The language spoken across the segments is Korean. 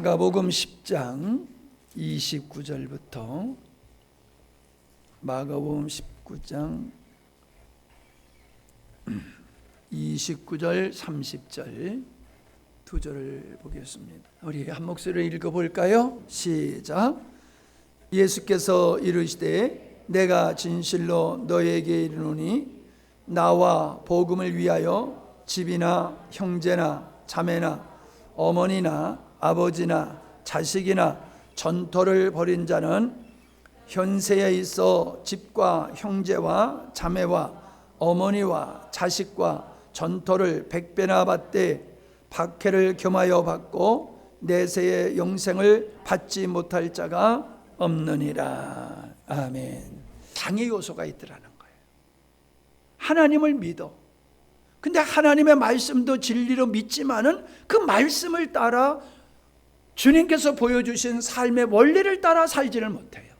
마가복음 10장 29절부터 마가복음 19장 29절 30절 두 절을 보겠습니다. 우리 한 목소리로 읽어볼까요? 시작. 예수께서 이르시되 내가 진실로 너에게 이르노니 나와 복음을 위하여 집이나 형제나 자매나 어머니나 아버지나 자식이나 전토를 벌인 자는 현세에 있어 집과 형제와 자매와 어머니와 자식과 전토를 100배나 받되 박해를 겸하여 받고 내세의 영생을 받지 못할 자가 없느니라. 아멘. 장애 요소가 있더라는 거예요. 하나님을 믿어. 근데 하나님의 말씀도 진리로 믿지만은 그 말씀을 따라 주님께서 보여주신 삶의 원리를 따라 살지를 못해요.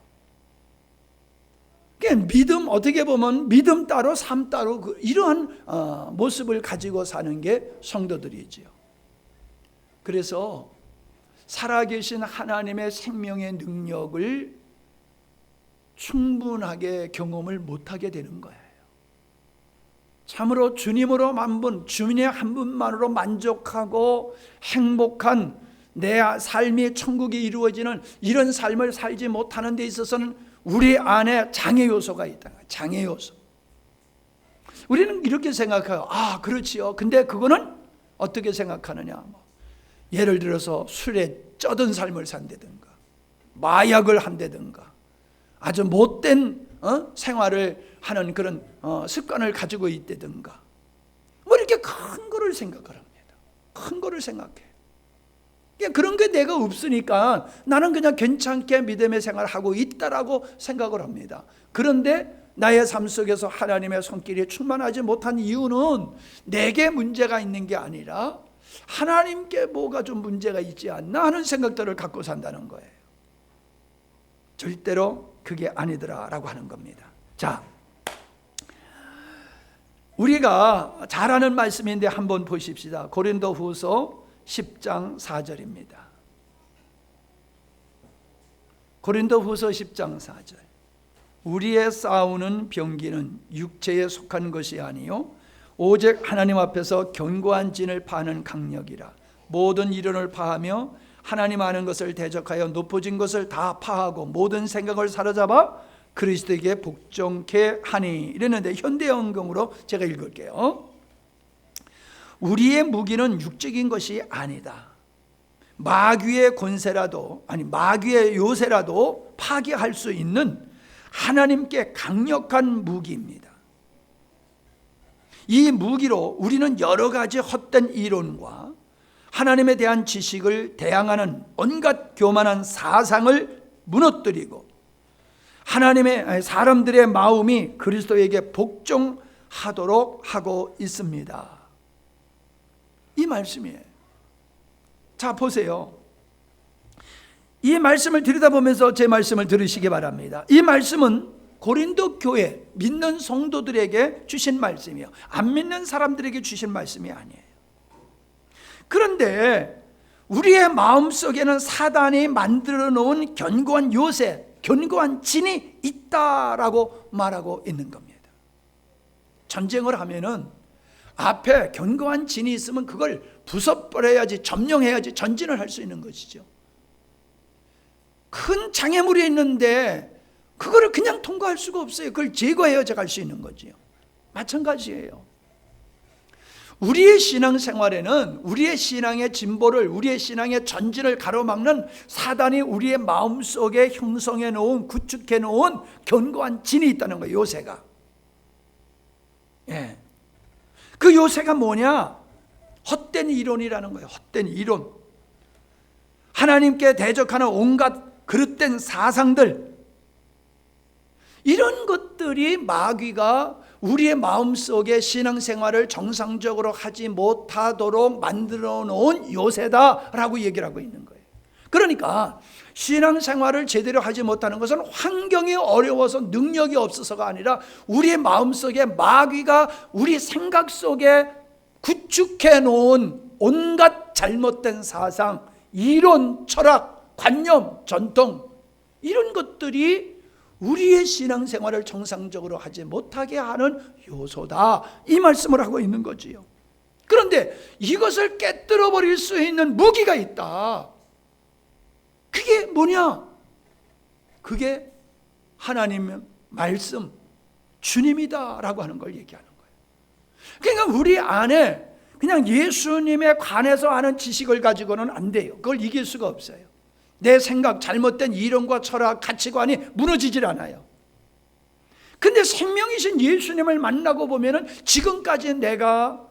그러니까 믿음, 어떻게 보면 믿음 따로 삶 따로 이러한 모습을 가지고 사는 게 성도들이지요. 그래서 살아계신 하나님의 생명의 능력을 충분하게 경험을 못하게 되는 거예요. 참으로 주님으로 만분, 주님의 한 분만으로 만족하고 행복한 내 삶이 천국이 이루어지는 이런 삶을 살지 못하는 데 있어서는 우리 안에 장애 요소가 있다. 장애 요소. 우리는 이렇게 생각해요. 아, 그렇지요. 근데 그거는 어떻게 생각하느냐. 예를 들어서 술에 쩌든 삶을 산다든가 마약을 한다든가 아주 못된 생활을 하는 그런 습관을 가지고 있다든가 뭐 이렇게 큰 거를 생각을 합니다. 큰 거를 생각해. 그런 게 내가 없으니까 나는 그냥 괜찮게 믿음의 생활을 하고 있다라고 생각을 합니다. 그런데 나의 삶 속에서 하나님의 손길이 충만하지 못한 이유는 내게 문제가 있는 게 아니라 하나님께 뭐가 좀 문제가 있지 않나 하는 생각들을 갖고 산다는 거예요. 절대로 그게 아니더라라고 하는 겁니다. 자, 우리가 잘 아는 말씀인데 한번 보십시다. 고린도후서 10장 4절입니다. 고린도후서 10장 4절. 우리의 싸우는 병기는 육체에 속한 것이 아니요 오직 하나님 앞에서 견고한 진을 파는 강력이라. 모든 이론을 파하며 하나님 아는 것을 대적하여 높아진 것을 다 파하고 모든 생각을 사로잡아 그리스도에게 복종케 하니. 이랬는데 현대연금으로 제가 읽을게요. 우리의 무기는 육적인 것이 아니다. 마귀의 권세라도 마귀의 요새라도 파괴할 수 있는 하나님께 강력한 무기입니다. 이 무기로 우리는 여러 가지 헛된 이론과 하나님에 대한 지식을 대항하는 온갖 교만한 사상을 무너뜨리고 하나님의 사람들의 마음이 그리스도에게 복종하도록 하고 있습니다. 이 말씀이에요. 자, 보세요. 이 말씀을 들여다보면서 제 말씀을 들으시기 바랍니다. 이 말씀은 고린도 교회 믿는 성도들에게 주신 말씀이에요. 안 믿는 사람들에게 주신 말씀이 아니에요. 그런데 우리의 마음속에는 사단이 만들어 놓은 견고한 요새, 견고한 진이 있다라고 말하고 있는 겁니다. 전쟁을 하면은 앞에 견고한 진이 있으면 그걸 부숴버려야지, 점령해야지 전진을 할 수 있는 것이죠. 큰 장애물이 있는데 그거를 그냥 통과할 수가 없어요. 그걸 제거해야지 갈 수 있는 거지요. 마찬가지예요. 우리의 신앙생활에는 우리의 신앙의 진보를, 우리의 신앙의 전진을 가로막는 사단이 우리의 마음속에 형성해 놓은, 구축해 놓은 견고한 진이 있다는 거예요. 요새가. 예. 그 요새가 뭐냐? 헛된 이론이라는 거예요. 헛된 이론. 하나님께 대적하는 온갖 그릇된 사상들, 이런 것들이 마귀가 우리의 마음속에 신앙생활을 정상적으로 하지 못하도록 만들어 놓은 요새다라고 얘기를 하고 있는 거예요. 그러니까 신앙생활을 제대로 하지 못하는 것은 환경이 어려워서 능력이 없어서가 아니라 우리의 마음속에 마귀가 우리 생각 속에 구축해 놓은 온갖 잘못된 사상, 이론, 철학, 관념, 전통 이런 것들이 우리의 신앙생활을 정상적으로 하지 못하게 하는 요소다, 이 말씀을 하고 있는 거지요. 그런데 이것을 깨뜨려 버릴 수 있는 무기가 있다. 그게 뭐냐? 그게 하나님의 말씀, 주님이다라고 하는 걸 얘기하는 거예요. 그러니까 우리 안에 그냥 예수님에 관해서 아는 지식을 가지고는 안 돼요. 그걸 이길 수가 없어요. 내 생각, 잘못된 이론과 철학, 가치관이 무너지질 않아요. 근데 생명이신 예수님을 만나고 보면은 지금까지 내가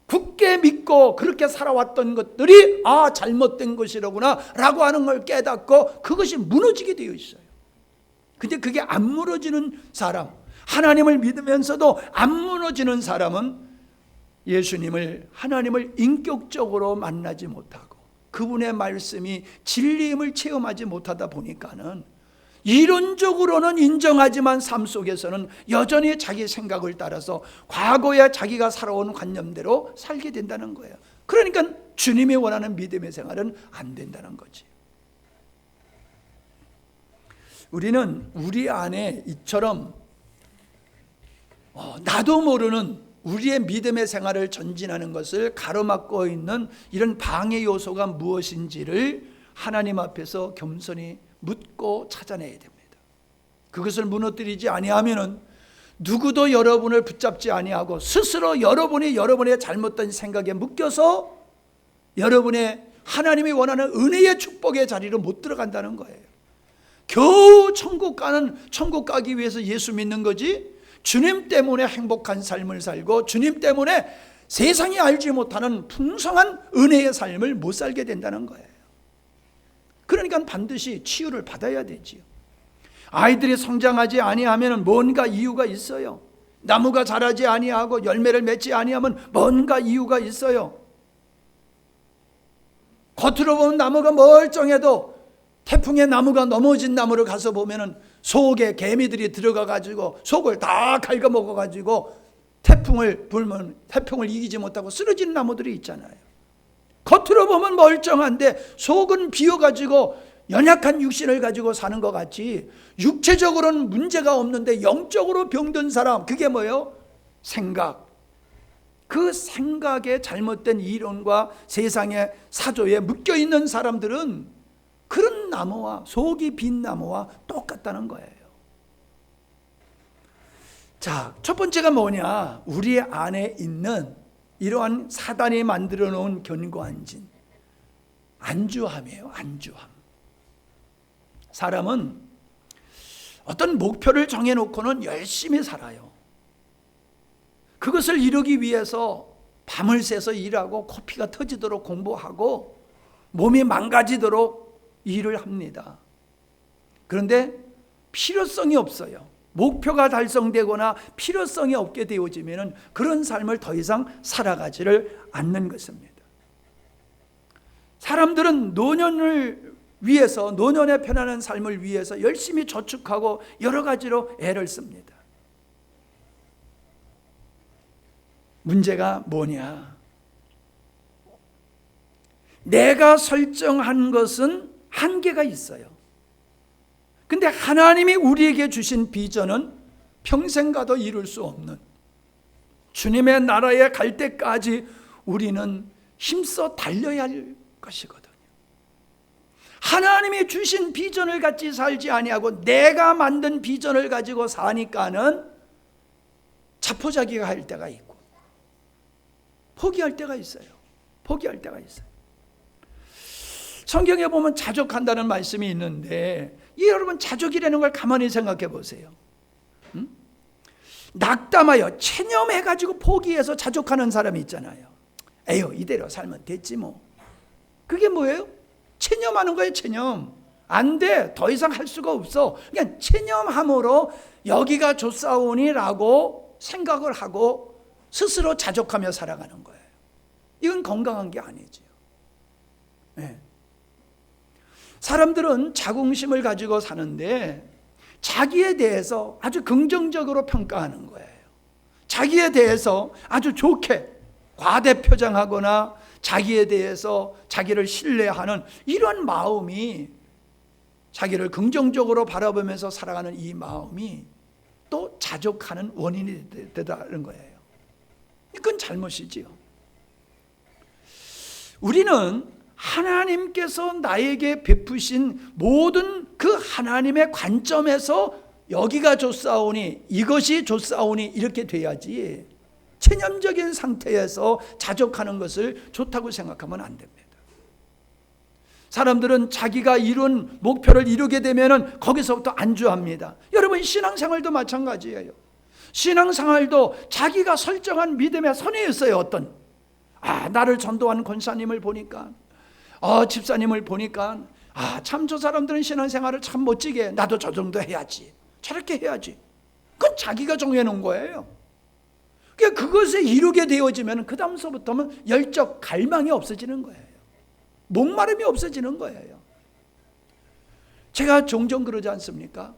굳게 믿고 그렇게 살아왔던 것들이 잘못된 것이로구나 라고 하는 걸 깨닫고 그것이 무너지게 되어 있어요. 근데 그게 안 무너지는 사람, 하나님을 믿으면서도 안 무너지는 사람은 예수님을, 하나님을 인격적으로 만나지 못하고 그분의 말씀이 진리임을 체험하지 못하다 보니까는 이론적으로는 인정하지만 삶 속에서는 여전히 자기 생각을 따라서 과거에 자기가 살아온 관념대로 살게 된다는 거예요. 그러니까 주님이 원하는 믿음의 생활은 안 된다는 거지. 우리는 우리 안에 이처럼 나도 모르는 우리의 믿음의 생활을 전진하는 것을 가로막고 있는 이런 방해 요소가 무엇인지를 하나님 앞에서 겸손히 묻고 찾아내야 됩니다. 그것을 무너뜨리지 아니하면은 누구도 여러분을 붙잡지 아니하고 스스로 여러분이 여러분의 잘못된 생각에 묶여서 여러분의 하나님이 원하는 은혜의 축복의 자리로 못 들어간다는 거예요. 겨우 천국 가기 위해서 예수 믿는 거지, 주님 때문에 행복한 삶을 살고 주님 때문에 세상이 알지 못하는 풍성한 은혜의 삶을 못 살게 된다는 거예요. 그러니까 반드시 치유를 받아야 되지요. 아이들이 성장하지 아니하면 뭔가 이유가 있어요. 나무가 자라지 아니하고 열매를 맺지 아니하면 뭔가 이유가 있어요. 겉으로 보면 나무가 멀쩡해도 태풍에 나무가 넘어진 나무를 가서 보면은 속에 개미들이 들어가 가지고 속을 다 갉아먹어 가지고 태풍을 불면 태풍을 이기지 못하고 쓰러진 나무들이 있잖아요. 겉으로 보면 멀쩡한데 속은 비어가지고 연약한 육신을 가지고 사는 것 같지, 육체적으로는 문제가 없는데 영적으로 병든 사람, 그게 뭐예요? 생각. 그 생각에 잘못된 이론과 세상의 사조에 묶여있는 사람들은 그런 나무와, 속이 빈 나무와 똑같다는 거예요. 자, 첫 번째가 뭐냐? 우리 안에 있는 이러한 사단이 만들어 놓은 견고한 진, 안주함이에요. 안주함. 사람은 어떤 목표를 정해놓고는 열심히 살아요. 그것을 이루기 위해서 밤을 새서 일하고 코피가 터지도록 공부하고 몸이 망가지도록 일을 합니다. 그런데 필요성이 없어요. 목표가 달성되거나 필요성이 없게 되어지면 그런 삶을 더 이상 살아가지를 않는 것입니다. 사람들은 노년을 위해서, 노년의 편안한 삶을 위해서 열심히 저축하고 여러 가지로 애를 씁니다. 문제가 뭐냐? 내가 설정한 것은 한계가 있어요. 근데 하나님이 우리에게 주신 비전은 평생 가도 이룰 수 없는, 주님의 나라에 갈 때까지 우리는 힘써 달려야 할 것이거든요. 하나님이 주신 비전을 같이 살지 아니하고 내가 만든 비전을 가지고 사니까는 자포자기가 할 때가 있고 포기할 때가 있어요. 포기할 때가 있어요. 성경에 보면 자족한다는 말씀이 있는데, 여러분 자족이라는 걸 가만히 생각해 보세요. 낙담하여 체념해가지고 포기해서 자족하는 사람이 있잖아요. 에휴, 이대로 살면 됐지 뭐. 그게 뭐예요? 체념하는 거예요. 체념. 안 돼, 더 이상 할 수가 없어. 그냥 체념함으로 여기가 좋사오니라고 생각을 하고 스스로 자족하며 살아가는 거예요. 이건 건강한 게 아니지요. 네. 사람들은 자긍심을 가지고 사는데 자기에 대해서 아주 긍정적으로 평가하는 거예요. 자기에 대해서 아주 좋게 과대표장하거나 자기에 대해서 자기를 신뢰하는 이런 마음이, 자기를 긍정적으로 바라보면서 살아가는 이 마음이 또 자족하는 원인이 되다는 거예요. 이건 잘못이지요. 우리는 하나님께서 나에게 베푸신 모든 그 하나님의 관점에서 여기가 좋사오니, 이것이 좋사오니 이렇게 돼야지, 체념적인 상태에서 자족하는 것을 좋다고 생각하면 안 됩니다. 사람들은 자기가 이룬 목표를 이루게 되면 거기서부터 안주합니다. 여러분, 신앙생활도 마찬가지예요. 신앙생활도 자기가 설정한 믿음의 선이 있어요. 어떤 나를 전도한 권사님을 보니까, 집사님을 보니까, 참 저 사람들은 신앙생활을 참 멋지게 해. 나도 저 정도 해야지, 저렇게 해야지. 그건 자기가 정해놓은 거예요. 그것에 이루게 되어지면 그 다음서부터는 열정, 갈망이 없어지는 거예요. 목마름이 없어지는 거예요. 제가 종종 그러지 않습니까?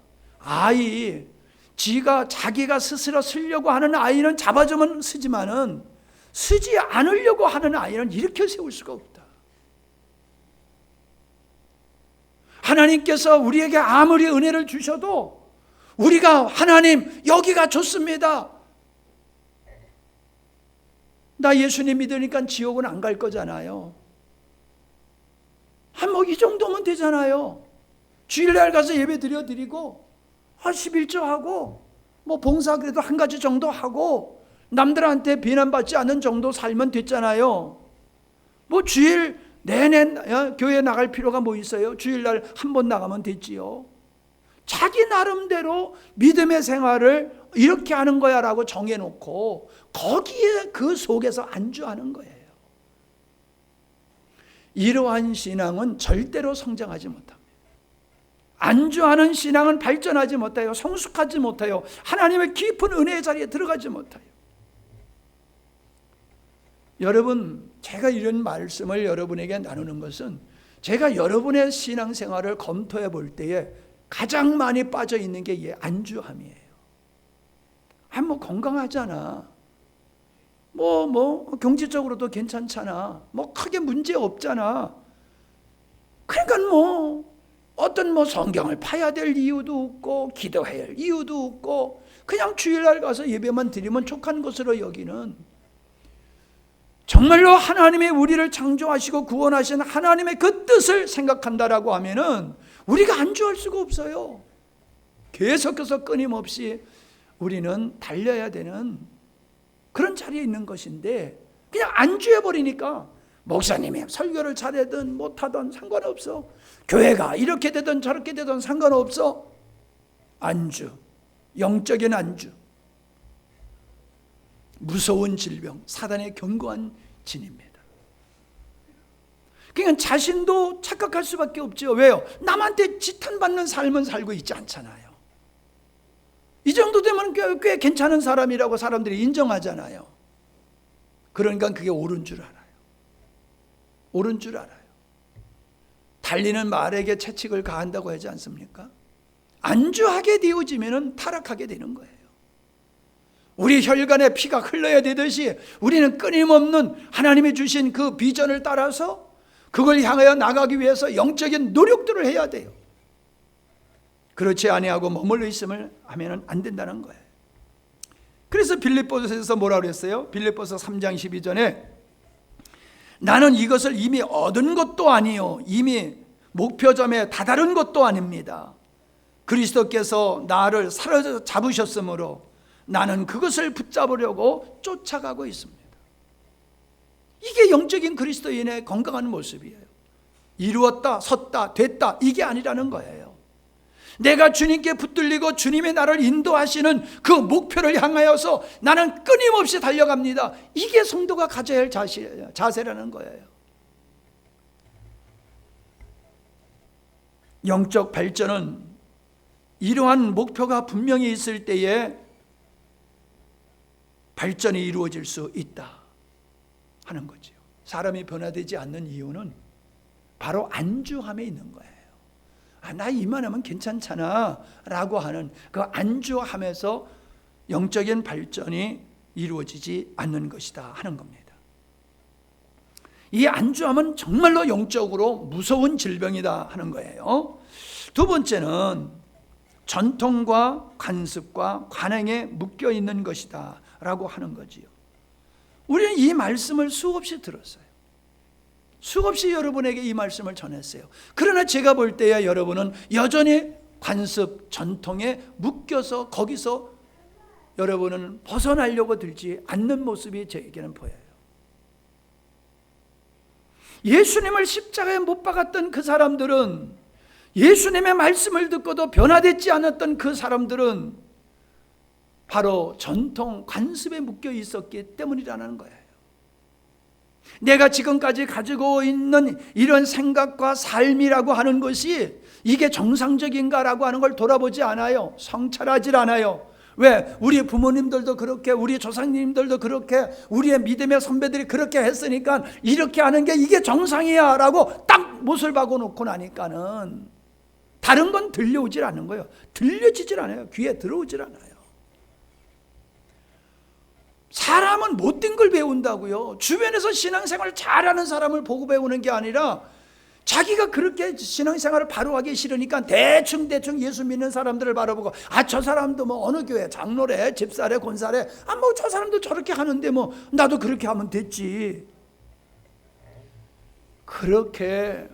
자기가 스스로 쓰려고 하는 아이는 잡아주면 쓰지만은, 쓰지 않으려고 하는 아이는 일으켜 세울 수가 없다. 하나님께서 우리에게 아무리 은혜를 주셔도 우리가 하나님 여기가 좋습니다, 나 예수님 믿으니까 지옥은 안 갈 거잖아요, 이 정도면 되잖아요. 주일날 가서 예배 드리고 11조 하고 봉사 그래도 한 가지 정도 하고 남들한테 비난받지 않는 정도 살면 됐잖아요. 주일 내내 교회 나갈 필요가 뭐 있어요? 주일날 한 번 나가면 됐지요. 자기 나름대로 믿음의 생활을 이렇게 하는 거야 라고 정해놓고 거기에 그 속에서 안주하는 거예요. 이러한 신앙은 절대로 성장하지 못합니다. 안주하는 신앙은 발전하지 못해요. 성숙하지 못해요. 하나님의 깊은 은혜의 자리에 들어가지 못해요. 여러분, 제가 이런 말씀을 여러분에게 나누는 것은 제가 여러분의 신앙생활을 검토해 볼 때에 가장 많이 빠져 있는 게 이 안주함이에요. 건강하잖아, 경제적으로도 괜찮잖아, 크게 문제 없잖아. 그러니까 어떤 성경을 파야 될 이유도 없고 기도해야 할 이유도 없고 그냥 주일날 가서 예배만 드리면 족한 것으로 여기는, 정말로 하나님의 우리를 창조하시고 구원하신 하나님의 그 뜻을 생각한다라고 하면은 우리가 안주할 수가 없어요. 계속해서 끊임없이 우리는 달려야 되는 그런 자리에 있는 것인데, 그냥 안주해버리니까 목사님이 설교를 잘하든 못하든 상관없어, 교회가 이렇게 되든 저렇게 되든 상관없어. 안주, 영적인 안주, 무서운 질병, 사단의 견고한 진입니다. 그러니까 자신도 착각할 수밖에 없죠. 왜요? 남한테 지탄받는 삶은 살고 있지 않잖아요. 이 정도 되면 꽤 괜찮은 사람이라고 사람들이 인정하잖아요. 그러니까 그게 옳은 줄 알아요. 옳은 줄 알아요. 달리는 말에게 채찍을 가한다고 하지 않습니까? 안주하게 되어지면 타락하게 되는 거예요. 우리 혈관에 피가 흘러야 되듯이 우리는 끊임없는 하나님이 주신 그 비전을 따라서 그걸 향하여 나가기 위해서 영적인 노력들을 해야 돼요. 그렇지 아니하고 머물러 있으면 하면 안 된다는 거예요. 그래서 빌립보서에서 뭐라고 그랬어요? 빌립보서 3장 12절에 나는 이것을 이미 얻은 것도 아니요 이미 목표점에 다다른 것도 아닙니다. 그리스도께서 나를 사로잡으셨으므로 나는 그것을 붙잡으려고 쫓아가고 있습니다. 이게 영적인 그리스도인의 건강한 모습이에요. 이루었다, 섰다, 됐다 이게 아니라는 거예요. 내가 주님께 붙들리고 주님의 나를 인도하시는 그 목표를 향하여서 나는 끊임없이 달려갑니다. 이게 성도가 가져야 할 자세라는 거예요. 영적 발전은 이러한 목표가 분명히 있을 때에 발전이 이루어질 수 있다 하는 거죠. 사람이 변화되지 않는 이유는 바로 안주함에 있는 거예요. 나 이만하면 괜찮잖아 라고 하는 그 안주함에서 영적인 발전이 이루어지지 않는 것이다 하는 겁니다. 이 안주함은 정말로 영적으로 무서운 질병이다 하는 거예요. 두 번째는 전통과 관습과 관행에 묶여 있는 것이다 라고 하는 거지요. 우리는 이 말씀을 수없이 들었어요. 수없이 여러분에게 이 말씀을 전했어요. 그러나 제가 볼 때야 여러분은 여전히 관습, 전통에 묶여서 거기서 여러분은 벗어나려고 들지 않는 모습이 저에게는 보여요. 예수님을 십자가에 못 박았던 그 사람들은, 예수님의 말씀을 듣고도 변화되지 않았던 그 사람들은 바로 전통, 관습에 묶여 있었기 때문이라는 거예요. 내가 지금까지 가지고 있는 이런 생각과 삶이라고 하는 것이 이게 정상적인가라고 하는 걸 돌아보지 않아요. 성찰하지 않아요. 왜? 우리 부모님들도 그렇게, 우리 조상님들도 그렇게, 우리의 믿음의 선배들이 그렇게 했으니까 이렇게 하는 게 이게 정상이야 라고 딱 못을 박아놓고 나니까는 다른 건 들려오질 않는 거예요. 들려지질 않아요. 귀에 들어오질 않아요. 사람은 못된 걸 배운다고요. 주변에서 신앙생활 잘하는 사람을 보고 배우는 게 아니라 자기가 그렇게 신앙생활을 바로 하기 싫으니까 대충 예수 믿는 사람들을 바라보고, 저 사람도 뭐 어느 교회 장로래, 집사래, 권사래, 뭐 저 사람도 저렇게 하는데 뭐 나도 그렇게 하면 됐지. 그렇게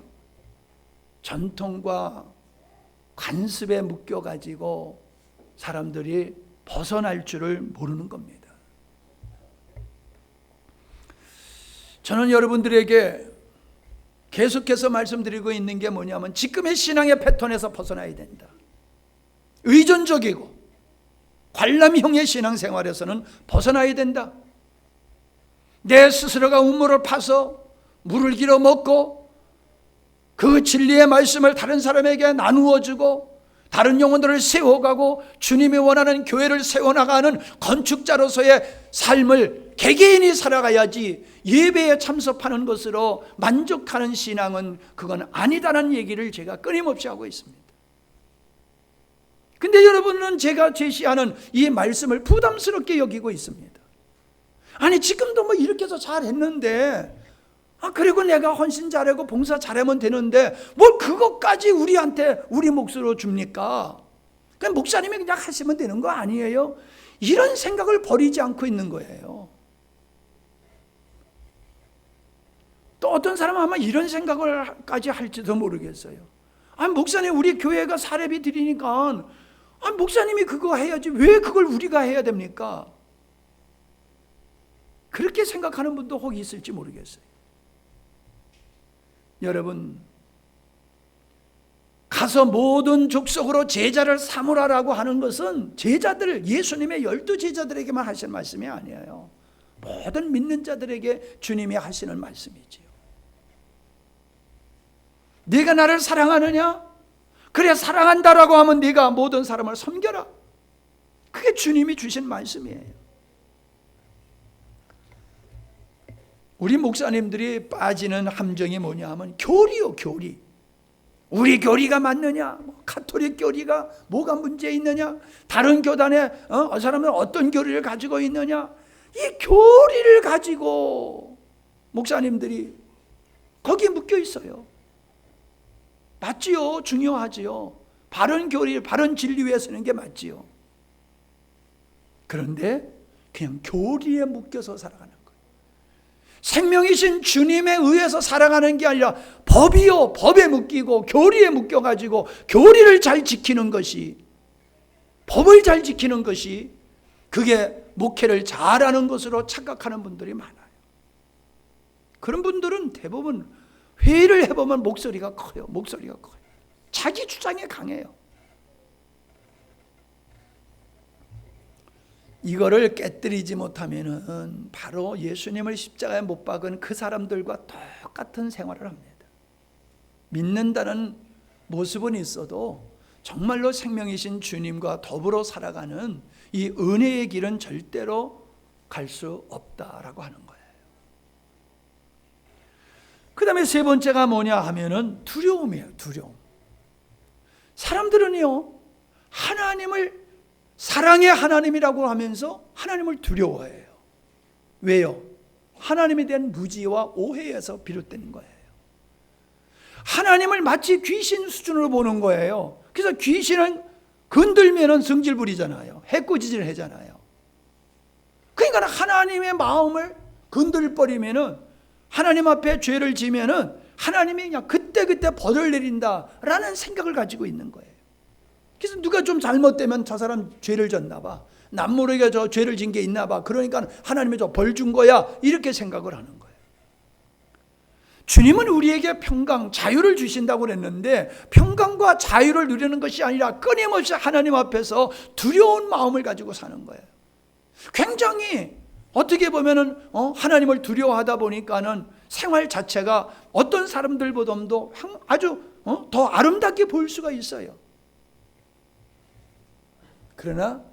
전통과 관습에 묶여가지고 사람들이 벗어날 줄을 모르는 겁니다. 저는 여러분들에게 계속해서 말씀드리고 있는 게 뭐냐면, 지금의 신앙의 패턴에서 벗어나야 된다. 의존적이고 관람형의 신앙생활에서는 벗어나야 된다. 내 스스로가 우물을 파서 물을 길어 먹고 그 진리의 말씀을 다른 사람에게 나누어 주고 다른 영혼들을 세워가고 주님이 원하는 교회를 세워나가는 건축자로서의 삶을 개개인이 살아가야지, 예배에 참석하는 것으로 만족하는 신앙은 그건 아니다라는 얘기를 제가 끊임없이 하고 있습니다. 근데 여러분은 제가 제시하는 이 말씀을 부담스럽게 여기고 있습니다. 아니 지금도 뭐 이렇게 해서 잘했는데, 그리고 내가 헌신 잘하고 봉사 잘하면 되는데 뭘 그것까지 우리한테 우리 몫으로 줍니까? 그냥 목사님이 그냥 하시면 되는 거 아니에요? 이런 생각을 버리지 않고 있는 거예요. 또 어떤 사람은 아마 이런 생각을까지 할지도 모르겠어요. 목사님 우리 교회가 사례비 드리니까 목사님이 그거 해야지 왜 그걸 우리가 해야 됩니까? 그렇게 생각하는 분도 혹 있을지 모르겠어요. 여러분, 가서 모든 족속으로 제자를 삼으라라고 하는 것은 제자들, 예수님의 12제자들에게만 하시는 말씀이 아니에요. 모든 믿는 자들에게 주님이 하시는 말씀이지요. 네가 나를 사랑하느냐? 그래 사랑한다라고 하면 네가 모든 사람을 섬겨라. 그게 주님이 주신 말씀이에요. 우리 목사님들이 빠지는 함정이 뭐냐 하면 교리요, 교리. 우리 교리가 맞느냐? 가톨릭 교리가 뭐가 문제 있느냐? 다른 교단에 사람은 어떤 교리를 가지고 있느냐? 이 교리를 가지고 목사님들이 거기에 묶여 있어요. 맞지요? 중요하지요. 바른 교리, 바른 진리 위에 서는 게 맞지요. 그런데 그냥 교리에 묶여서 살아가는 거예요. 생명이신 주님에 의해서 살아가는 게 아니라 법이요, 법에 묶이고 교리에 묶여가지고 교리를 잘 지키는 것이, 법을 잘 지키는 것이 그게 목회를 잘하는 것으로 착각하는 분들이 많아요. 그런 분들은 대부분 회의를 해보면 목소리가 커요. 목소리가 커요. 자기 주장에 강해요. 이거를 깨뜨리지 못하면은 바로 예수님을 십자가에 못 박은 그 사람들과 똑같은 생활을 합니다. 믿는다는 모습은 있어도 정말로 생명이신 주님과 더불어 살아가는 이 은혜의 길은 절대로 갈 수 없다라고 하는 거예요. 그 다음에 세 번째가 뭐냐 하면은 두려움이에요. 두려움. 사람들은요, 하나님을 사랑의 하나님이라고 하면서 하나님을 두려워해요. 왜요? 하나님에 대한 무지와 오해에서 비롯된 거예요. 하나님을 마치 귀신 수준으로 보는 거예요. 그래서 귀신은 건들면은 성질 부리잖아요. 해코지질 하잖아요. 그러니까 하나님의 마음을 건들버리면은, 하나님 앞에 죄를 지면은 하나님이 그냥 그때그때 벌을 내린다라는 생각을 가지고 있는 거예요. 그래서 누가 좀 잘못되면 저 사람 죄를 졌나 봐, 남모르게 저 죄를 진 게 있나 봐, 그러니까 하나님이 저 벌 준 거야, 이렇게 생각을 하는 거예요. 주님은 우리에게 평강, 자유를 주신다고 그랬는데, 평강과 자유를 누리는 것이 아니라 끊임없이 하나님 앞에서 두려운 마음을 가지고 사는 거예요. 굉장히 어떻게 보면은 하나님을 두려워하다 보니까는 생활 자체가 어떤 사람들보다도 아주 더 아름답게 보일 수가 있어요. 그러나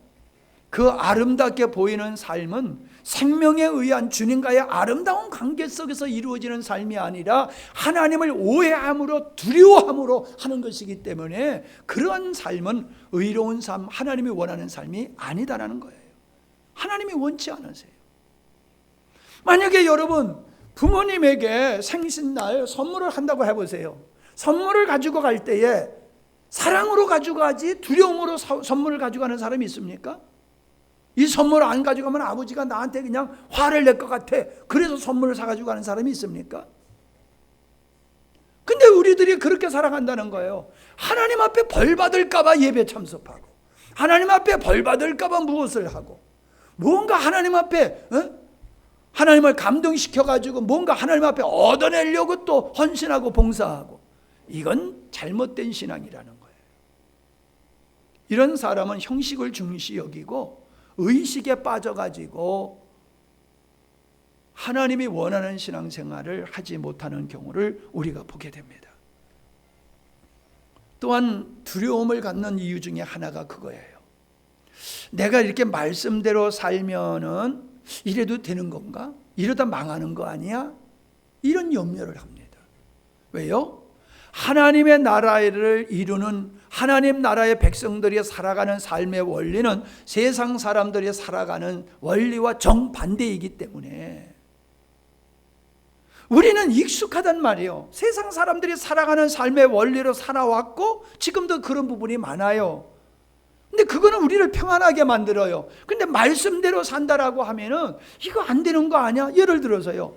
그 아름답게 보이는 삶은 생명에 의한 주님과의 아름다운 관계 속에서 이루어지는 삶이 아니라 하나님을 오해함으로, 두려워함으로 하는 것이기 때문에 그러한 삶은 의로운 삶, 하나님이 원하는 삶이 아니다라는 거예요. 하나님이 원치 않으세요. 만약에 여러분 부모님에게 생신날 선물을 한다고 해보세요. 선물을 가지고 갈 때에 사랑으로 가져가지 두려움으로 선물을 가져가는 사람이 있습니까? 이 선물을 안 가져가면 아버지가 나한테 그냥 화를 낼 것 같아, 그래서 선물을 사가지고 가는 사람이 있습니까? 근데 우리들이 그렇게 살아간다는 거예요. 하나님 앞에 벌 받을까 봐 예배 참석하고, 하나님 앞에 벌 받을까 봐 무엇을 하고, 뭔가 하나님 앞에 하나님을 감동시켜가지고 뭔가 하나님 앞에 얻어내려고 또 헌신하고 봉사하고, 이건 잘못된 신앙이라는 거예요. 이런 사람은 형식을 중시 여기고 의식에 빠져가지고 하나님이 원하는 신앙생활을 하지 못하는 경우를 우리가 보게 됩니다. 또한 두려움을 갖는 이유 중에 하나가 그거예요. 내가 이렇게 말씀대로 살면은 이래도 되는 건가? 이러다 망하는 거 아니야? 이런 염려를 합니다. 왜요? 하나님의 나라를 이루는, 하나님 나라의 백성들이 살아가는 삶의 원리는 세상 사람들이 살아가는 원리와 정반대이기 때문에 우리는 익숙하단 말이에요. 세상 사람들이 살아가는 삶의 원리로 살아왔고 지금도 그런 부분이 많아요. 근데 그거는 우리를 평안하게 만들어요. 근데 말씀대로 산다라고 하면은 이거 안 되는 거 아니야? 예를 들어서요,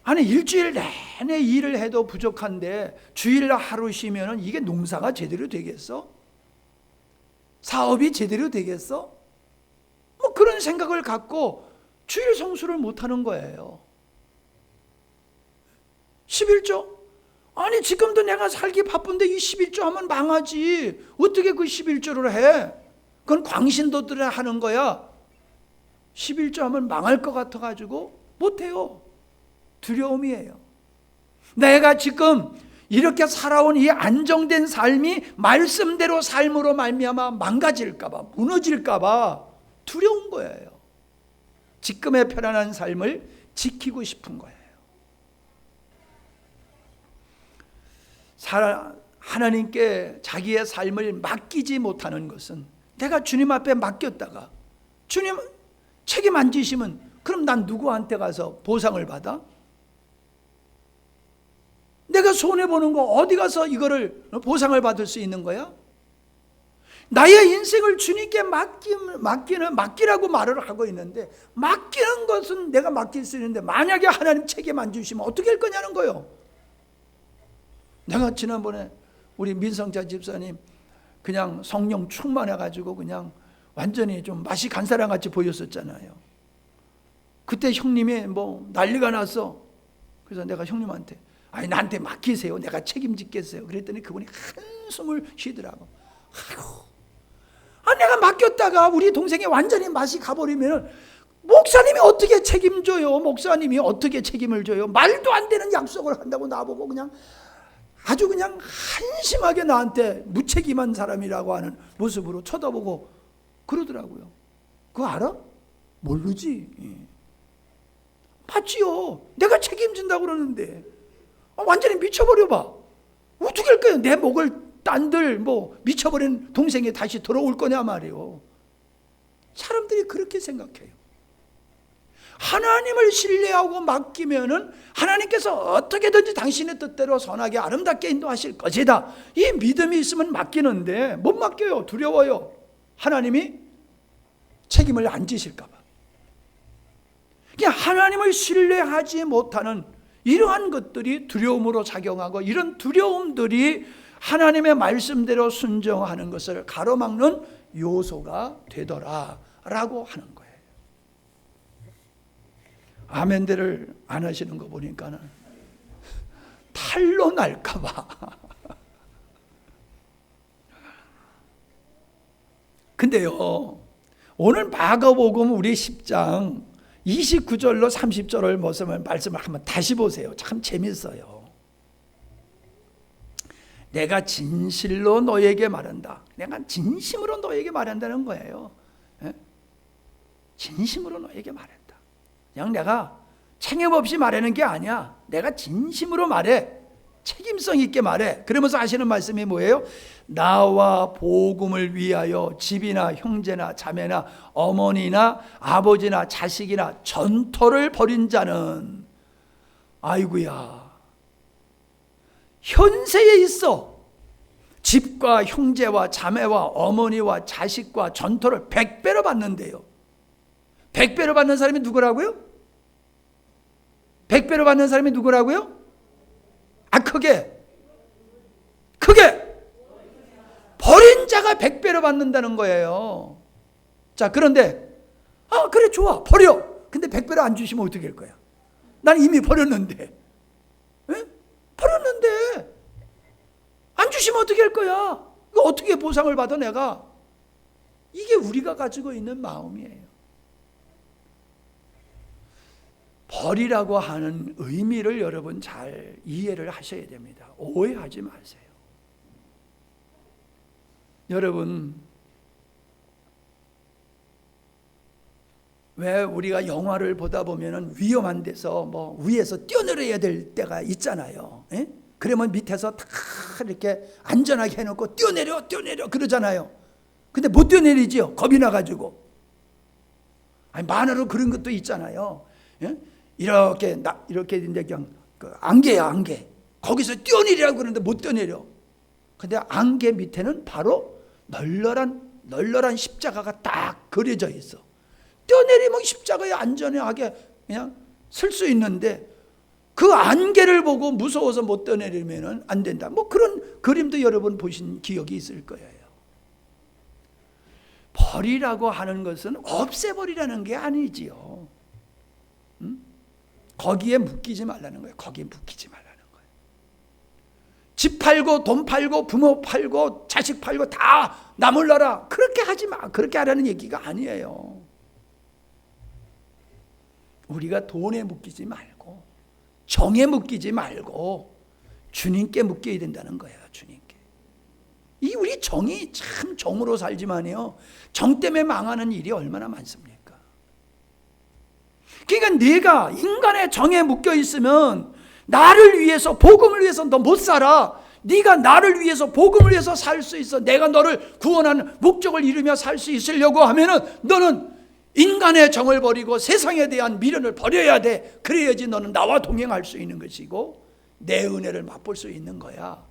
아니 일주일 내내 일을 해도 부족한데 주일날 하루 쉬면은 이게 농사가 제대로 되겠어? 사업이 제대로 되겠어? 뭐 그런 생각을 갖고 주일 성수를 못하는 거예요. 11조? 아니 지금도 내가 살기 바쁜데 이 11조 하면 망하지. 어떻게 그 11조를 해? 그건 광신도들이 하는 거야. 11조 하면 망할 것 같아가지고 못해요. 두려움이에요. 내가 지금 이렇게 살아온 이 안정된 삶이 말씀대로 삶으로 말미암아 망가질까 봐, 무너질까 봐 두려운 거예요. 지금의 편안한 삶을 지키고 싶은 거예요. 하나님께 자기의 삶을 맡기지 못하는 것은, 내가 주님 앞에 맡겼다가 주님 책임 안 지시면 그럼 난 누구한테 가서 보상을 받아? 내가 손해보는 거 어디 가서 이거를 보상을 받을 수 있는 거야? 나의 인생을 주님께 맡기라고 말을 하고 있는데, 맡기는 것은 내가 맡길 수 있는데 만약에 하나님 책임 안 주시면 어떻게 할 거냐는 거예요. 내가 지난번에 우리 민성자 집사님 그냥 성령 충만해가지고 그냥 완전히 좀 맛이 간 사람 같이 보였었잖아요. 그때 형님이 뭐 난리가 났어. 그래서 내가 형님한테, 아니 나한테 맡기세요, 내가 책임지겠어요. 그랬더니 그분이 한숨을 쉬더라고. 아이고, 내가 맡겼다가 우리 동생이 완전히 맛이 가버리면 목사님이 어떻게 책임져요? 목사님이 어떻게 책임을 져요? 말도 안 되는 약속을 한다고 나보고 그냥 아주 그냥 한심하게 나한테 무책임한 사람이라고 하는 모습으로 쳐다보고 그러더라고요. 그거 알아? 모르지. 맞지요. 내가 책임진다고 그러는데 완전히 미쳐버려봐. 어떻게 할 거예요? 내 목을 딴들 뭐 미쳐버린 동생이 다시 돌아올 거냐 말이에요. 사람들이 그렇게 생각해요. 하나님을 신뢰하고 맡기면은 하나님께서 어떻게든지 당신의 뜻대로 선하게 아름답게 인도하실 것이다. 이 믿음이 있으면 맡기는데 못 맡겨요. 두려워요. 하나님이 책임을 안 지실까 봐. 그냥 하나님을 신뢰하지 못하는 이러한 것들이 두려움으로 작용하고, 이런 두려움들이 하나님의 말씀대로 순종하는 것을 가로막는 요소가 되더라라고 하는 거예요. 아멘들을 안 하시는 거 보니까는 탈로 날까 봐. 근데요, 오늘 마가복음 우리 10장 29절로 30절을 말씀을 한번 다시 보세요. 참 재밌어요. 내가 진실로 너에게 말한다. 내가 진심으로 너에게 말한다는 거예요. 진심으로 너에게 말한다. 그냥 내가 책임 없이 말하는 게 아니야. 내가 진심으로 말해. 책임성 있게 말해. 그러면서 하시는 말씀이 뭐예요? 나와 복음을 위하여 집이나 형제나 자매나 어머니나 아버지나 자식이나 전토를 벌인 자는, 아이고야, 현세에 있어 집과 형제와 자매와 어머니와 자식과 전토를 100배로 받는데요. 100배로 받는 사람이 누구라고요? 100배로 받는 사람이 누구라고요? 크게 버린 자가 100배로 받는다는 거예요. 자, 그런데 그래, 좋아, 버려. 근데 100배로 안 주시면 어떻게 할 거야? 난 이미 버렸는데. 버렸는데 안 주시면 어떻게 할 거야? 이거 어떻게 보상을 받아 내가? 이게 우리가 가지고 있는 마음이에요. 벌이라고 하는 의미를 여러분 잘 이해를 하셔야 됩니다. 오해하지 마세요. 여러분, 왜 우리가 영화를 보다 보면은 위험한 데서 뭐 위에서 뛰어내려야 될 때가 있잖아요. 그러면 밑에서 다 이렇게 안전하게 해놓고 뛰어내려 그러잖아요. 근데 못 뛰어내리지요. 겁이 나가지고. 만화로 그런 것도 있잖아요. 이렇게 이제 그냥 안개야, 안개. 거기서 뛰어내리라고 그러는데 못 뛰어내려. 근데 안개 밑에는 바로 널널한 십자가가 딱 그려져 있어. 뛰어내리면 십자가에 안전하게 그냥 설 수 있는데, 그 안개를 보고 무서워서 못 뛰어내리면 안 된다. 뭐 그런 그림도 여러분 보신 기억이 있을 거예요. 벌이라고 하는 것은 없애버리라는 게 아니지요. 거기에 묶이지 말라는 거예요. 거기에 묶이지 말라는 거예요. 집 팔고 돈 팔고 부모 팔고 자식 팔고 다 나 몰라라, 그렇게 하지 마. 그렇게 하라는 얘기가 아니에요. 우리가 돈에 묶이지 말고 정에 묶이지 말고 주님께 묶여야 된다는 거예요. 주님께. 이 우리 정이 참 정으로 살지만요, 정 때문에 망하는 일이 얼마나 많습니까? 그러니까 네가 인간의 정에 묶여 있으면 나를 위해서, 복음을 위해서 너 못 살아. 네가 나를 위해서, 복음을 위해서 살 수 있어. 내가 너를 구원하는 목적을 이루며 살 수 있으려고 하면은 너는 인간의 정을 버리고 세상에 대한 미련을 버려야 돼. 그래야지 너는 나와 동행할 수 있는 것이고 내 은혜를 맛볼 수 있는 거야.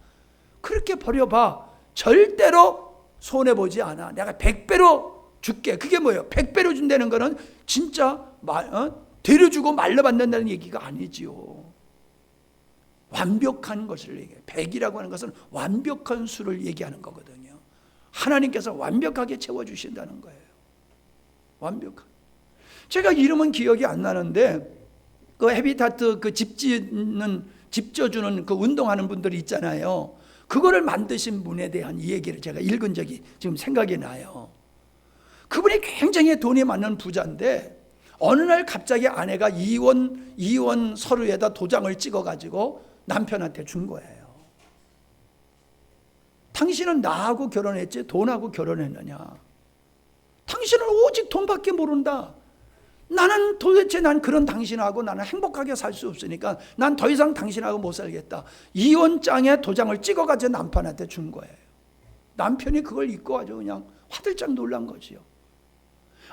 그렇게 버려봐. 절대로 손해보지 않아. 내가 100배로 줄게. 그게 뭐예요? 100배로 준다는 거는 진짜 데려주고 말려받는다는 얘기가 아니지요. 완벽한 것을 얘기해요. 100이라고 하는 것은 완벽한 수를 얘기하는 거거든요. 하나님께서 완벽하게 채워주신다는 거예요. 완벽한. 제가 이름은 기억이 안 나는데 그 헤비타트 그 집 져주는 그 운동하는 분들이 있잖아요. 그거를 만드신 분에 대한 이 얘기를 제가 읽은 적이 지금 생각이 나요. 그분이 굉장히 돈이 많은 부자인데 어느 날 갑자기 아내가 이혼 서류에다 도장을 찍어가지고 남편한테 준 거예요. 당신은 나하고 결혼했지 돈하고 결혼했느냐? 당신은 오직 돈밖에 모른다. 나는 도대체 난 그런 당신하고 나는 행복하게 살 수 없으니까 난 더 이상 당신하고 못 살겠다. 이혼장에 도장을 찍어가지고 남편한테 준 거예요. 남편이 그걸 읽고 아주 그냥 화들짝 놀란 거지요.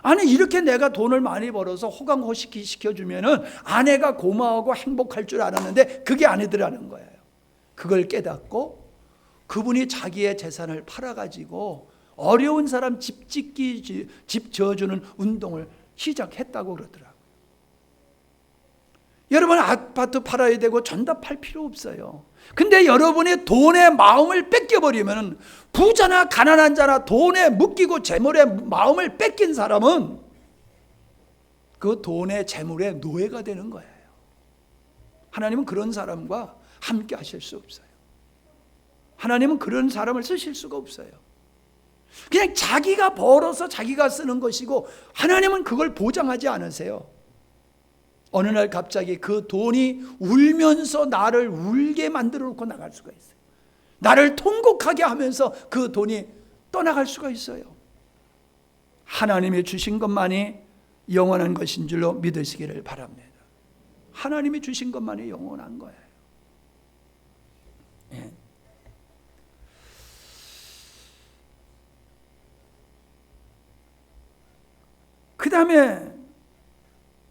아니 이렇게 내가 돈을 많이 벌어서 호강호식이 시켜주면은 아내가 고마워하고 행복할 줄 알았는데 그게 아니더라는 거예요. 그걸 깨닫고 그분이 자기의 재산을 팔아가지고 어려운 사람 집 짓기, 집 지어주는 운동을 시작했다고 그러더라고요. 여러분 아파트 팔아야 되고 전다 팔 필요 없어요. 근데 여러분이 돈의 마음을 뺏겨버리면, 부자나 가난한 자나 돈에 묶이고 재물에 마음을 뺏긴 사람은 그 돈의 재물의 노예가 되는 거예요. 하나님은 그런 사람과 함께 하실 수 없어요. 하나님은 그런 사람을 쓰실 수가 없어요. 그냥 자기가 벌어서 자기가 쓰는 것이고 하나님은 그걸 보장하지 않으세요. 어느 날 갑자기 그 돈이 울면서 나를 울게 만들어 놓고 나갈 수가 있어요. 나를 통곡하게 하면서 그 돈이 떠나갈 수가 있어요. 하나님이 주신 것만이 영원한 것인 줄로 믿으시기를 바랍니다. 하나님이 주신 것만이 영원한 거예요. 예. 그 다음에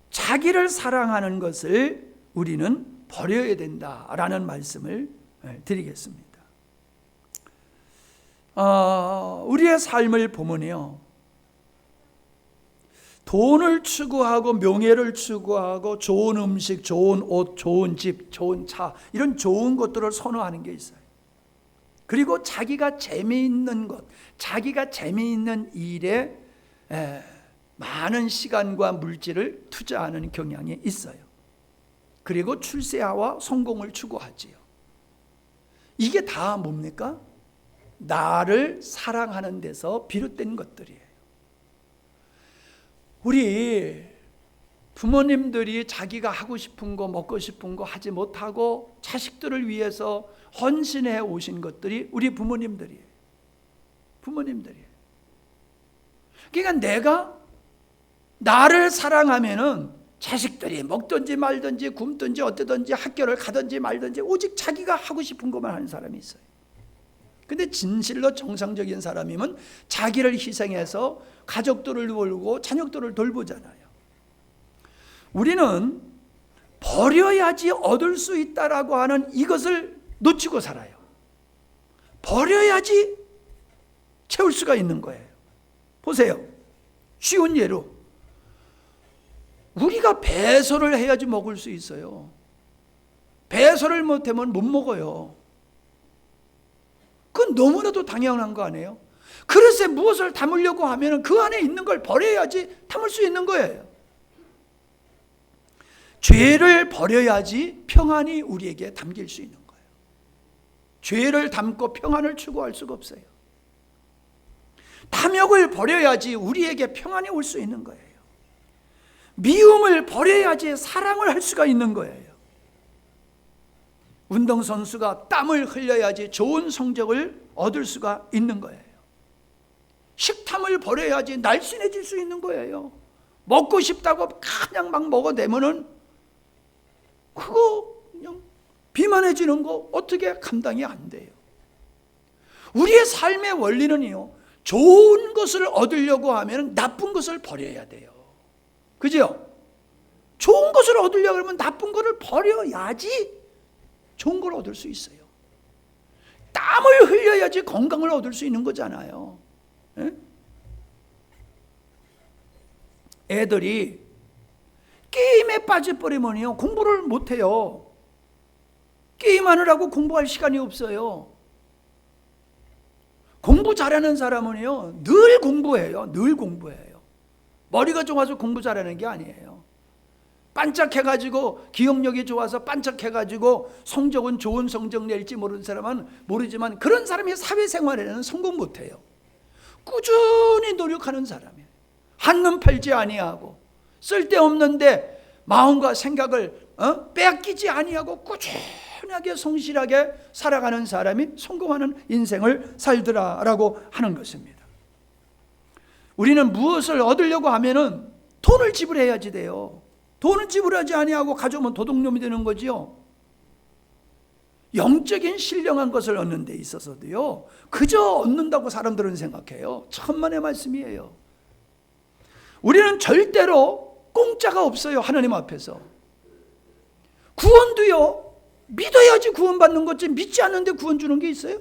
자기를 사랑하는 것을 우리는 버려야 된다라는 말씀을 드리겠습니다. 우리의 삶을 보면요, 돈을 추구하고 명예를 추구하고 좋은 음식, 좋은 옷, 좋은 집, 좋은 차, 이런 좋은 것들을 선호하는 게 있어요. 그리고 자기가 재미있는 것, 자기가 재미있는 일에 많은 시간과 물질을 투자하는 경향이 있어요. 그리고 출세와 성공을 추구하지요. 이게 다 뭡니까? 나를 사랑하는 데서 비롯된 것들이에요. 우리 부모님들이 자기가 하고 싶은 거, 먹고 싶은 거 하지 못하고 자식들을 위해서 헌신해 오신 것들이 우리 부모님들이에요. 부모님들이에요. 그러니까 내가 나를 사랑하면은 자식들이 먹든지 말든지 굶든지 어떠든지 학교를 가든지 말든지 오직 자기가 하고 싶은 것만 하는 사람이 있어요. 근데 진실로 정상적인 사람이면 자기를 희생해서 가족들을 돌보고 자녀들을 돌보잖아요. 우리는 버려야지 얻을 수 있다라고 하는 이것을 놓치고 살아요. 버려야지 채울 수가 있는 거예요. 보세요. 쉬운 예로 우리가 배설을 해야지 먹을 수 있어요. 배설을 못하면 못 먹어요. 그건 너무나도 당연한 거 아니에요? 그릇에 무엇을 담으려고 하면 그 안에 있는 걸 버려야지 담을 수 있는 거예요. 죄를 버려야지 평안이 우리에게 담길 수 있는 거예요. 죄를 담고 평안을 추구할 수가 없어요. 탐욕을 버려야지 우리에게 평안이 올 수 있는 거예요. 미움을 버려야지 사랑을 할 수가 있는 거예요. 운동선수가 땀을 흘려야지 좋은 성적을 얻을 수가 있는 거예요. 식탐을 버려야지 날씬해질 수 있는 거예요. 먹고 싶다고 그냥 막 먹어대면은 그거 그냥 비만해지는 거 어떻게 감당이 안 돼요. 우리의 삶의 원리는요, 좋은 것을 얻으려고 하면 나쁜 것을 버려야 돼요. 그죠? 좋은 것을 얻으려고 하면 나쁜 것을 버려야지 좋은 걸 얻을 수 있어요. 땀을 흘려야지 건강을 얻을 수 있는 거잖아요. 에? 애들이 게임에 빠져버리면요 공부를 못해요. 게임하느라고 공부할 시간이 없어요. 공부 잘하는 사람은요 늘 공부해요. 늘 공부해요. 머리가 좋아서 공부 잘하는 게 아니에요. 반짝해가지고 기억력이 좋아서 반짝해가지고 성적은 좋은 성적 낼지 모르는 사람은 모르지만 그런 사람이 사회생활에는 성공 못해요. 꾸준히 노력하는 사람이에요. 한눈 팔지 아니하고 쓸데없는데 마음과 생각을 빼앗기지 아니하고 꾸준하게 성실하게 살아가는 사람이 성공하는 인생을 살더라라고 하는 것입니다. 우리는 무엇을 얻으려고 하면은 돈을 지불해야지 돼요. 돈을 지불하지 아니하고 가져오면 도둑놈이 되는 거지요. 영적인 신령한 것을 얻는 데 있어서도요 그저 얻는다고 사람들은 생각해요. 천만의 말씀이에요. 우리는 절대로 공짜가 없어요. 하나님 앞에서. 구원도요, 믿어야지 구원받는 거지, 믿지 않는데 구원 주는 게 있어요?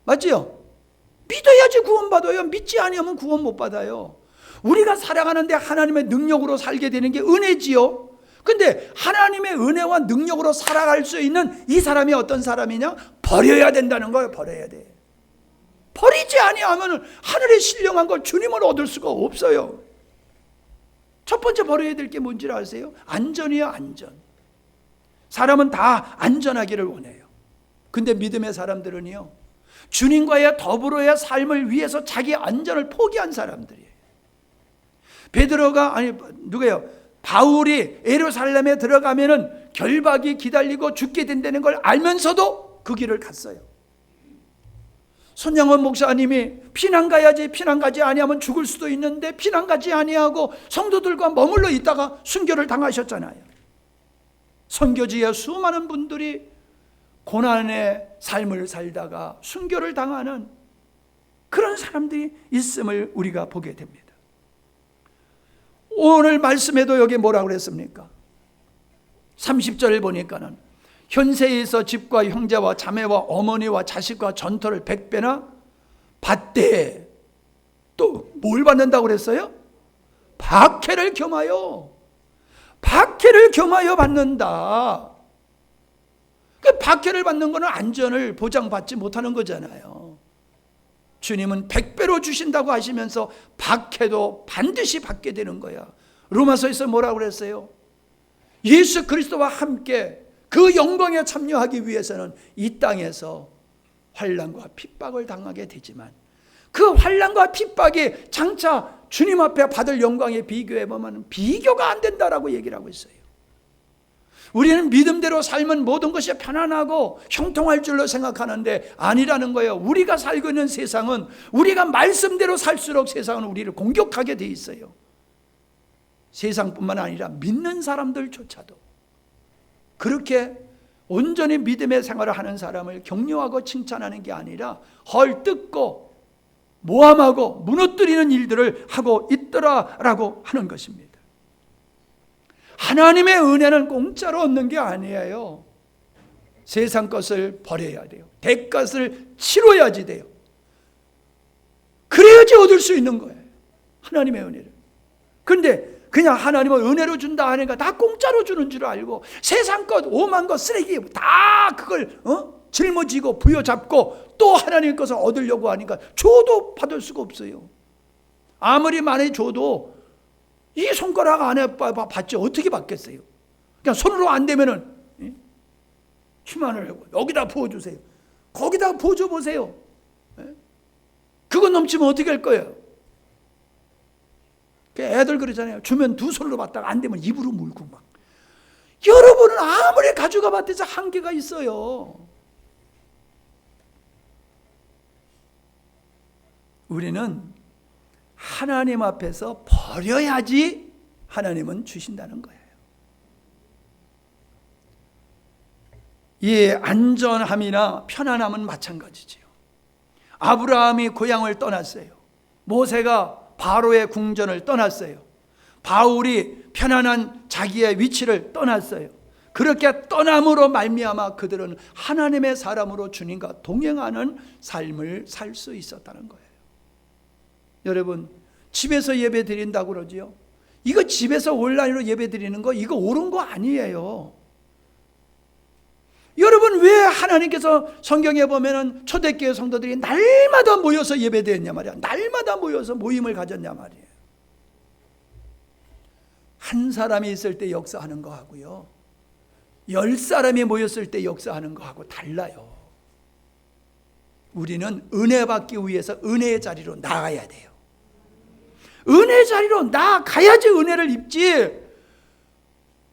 맞지요? 믿어야지 구원받아요. 믿지 않으면 구원 못 받아요. 우리가 살아가는데 하나님의 능력으로 살게 되는 게 은혜지요. 근데 하나님의 은혜와 능력으로 살아갈 수 있는 이 사람이 어떤 사람이냐? 버려야 된다는 거예요. 버려야 돼. 버리지 아니하면 하늘의 신령한 걸 주님을 얻을 수가 없어요. 첫 번째 버려야 될 게 뭔지 아세요? 안전이에요. 안전. 사람은 다 안전하기를 원해요. 근데 믿음의 사람들은요, 주님과의 더불어의 삶을 위해서 자기 안전을 포기한 사람들이에요. 누구예요? 바울이 예루살렘에 들어가면은 결박이 기다리고 죽게 된다는 걸 알면서도 그 길을 갔어요. 손양원 목사님이 피난 가야지, 피난 가지 아니하면 죽을 수도 있는데 피난 가지 아니하고 성도들과 머물러 있다가 순교를 당하셨잖아요. 선교지에 수많은 분들이 고난의 삶을 살다가 순교를 당하는 그런 사람들이 있음을 우리가 보게 됩니다. 오늘 말씀에도 여기 뭐라고 그랬습니까? 30절을 보니까는 현세에서 집과 형제와 자매와 어머니와 자식과 전토를 100배나 받되, 또 뭘 받는다고 그랬어요? 박해를 겸하여. 박해를 겸하여 받는다. 그 박해를 받는 것은 안전을 보장받지 못하는 거잖아요. 주님은 100배로 주신다고 하시면서 박해도 반드시 받게 되는 거야. 로마서에서 뭐라고 그랬어요? 예수 그리스도와 함께 그 영광에 참여하기 위해서는 이 땅에서 환난과 핍박을 당하게 되지만 그 환난과 핍박이 장차 주님 앞에 받을 영광에 비교해 보면 비교가 안 된다라고 얘기를 하고 있어요. 우리는 믿음대로 살면 모든 것이 편안하고 형통할 줄로 생각하는데 아니라는 거예요. 우리가 살고 있는 세상은 우리가 말씀대로 살수록 세상은 우리를 공격하게 돼 있어요. 세상뿐만 아니라 믿는 사람들조차도. 그렇게 온전히 믿음의 생활을 하는 사람을 격려하고 칭찬하는 게 아니라 헐뜯고 모함하고 무너뜨리는 일들을 하고 있더라라고 하는 것입니다. 하나님의 은혜는 공짜로 얻는 게 아니에요. 세상 것을 버려야 돼요. 대가를 치러야지 돼요. 그래야지 얻을 수 있는 거예요. 하나님의 은혜를. 그런데 그냥 하나님은 은혜로 준다 하니까 다 공짜로 주는 줄 알고 세상 것, 오만 것, 쓰레기 다 그걸 짊어지고 부여잡고 또 하나님 것을 얻으려고 하니까 줘도 받을 수가 없어요. 아무리 많이 줘도 이 손가락 안에 받지 어떻게 받겠어요? 그냥 손으로 안 되면은 힘안을 하고 여기다 부어주세요. 거기다 부어줘 보세요. 그거 넘치면 어떻게 할 거예요? 애들 그러잖아요. 주면 두 손으로 받다가 안 되면 입으로 물고 막. 여러분은 아무리 가져가 봤대서 한계가 있어요. 우리는 하나님 앞에서 버려야지 하나님은 주신다는 거예요. 이 안전함이나 편안함은 마찬가지지요. 아브라함이 고향을 떠났어요. 모세가 바로의 궁전을 떠났어요. 바울이 편안한 자기의 위치를 떠났어요. 그렇게 떠남으로 말미암아 그들은 하나님의 사람으로 주님과 동행하는 삶을 살 수 있었다는 거예요. 여러분, 집에서 예배 드린다고 그러지요. 이거 집에서 온라인으로 예배 드리는 거 이거 옳은 거 아니에요. 여러분, 왜 하나님께서 성경에 보면은 초대교회 성도들이 날마다 모여서 예배 드렸냐 말이야. 날마다 모여서 모임을 가졌냐 말이에요. 한 사람이 있을 때 역사하는 거하고요, 10사람이 모였을 때 역사하는 거하고 달라요. 우리는 은혜 받기 위해서 은혜의 자리로 나가야 돼요. 은혜의 자리로 나가야지 은혜를 입지.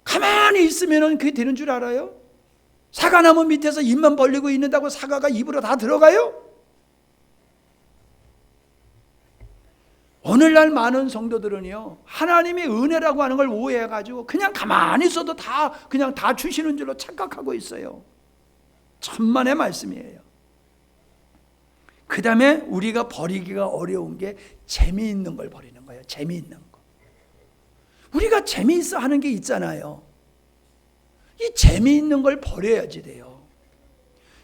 가만히 있으면 그게 되는 줄 알아요? 사과나무 밑에서 입만 벌리고 있는다고 사과가 입으로 다 들어가요? 오늘날 많은 성도들은요, 하나님의 은혜라고 하는 걸 오해해가지고 그냥 가만히 있어도 그냥 다 주시는 줄로 착각하고 있어요. 천만의 말씀이에요. 그 다음에 우리가 버리기가 어려운 게 재미있는 걸 버리는 거예요. 재미있는 거. 우리가 재미있어 하는 게 있잖아요. 이 재미있는 걸 버려야지 돼요.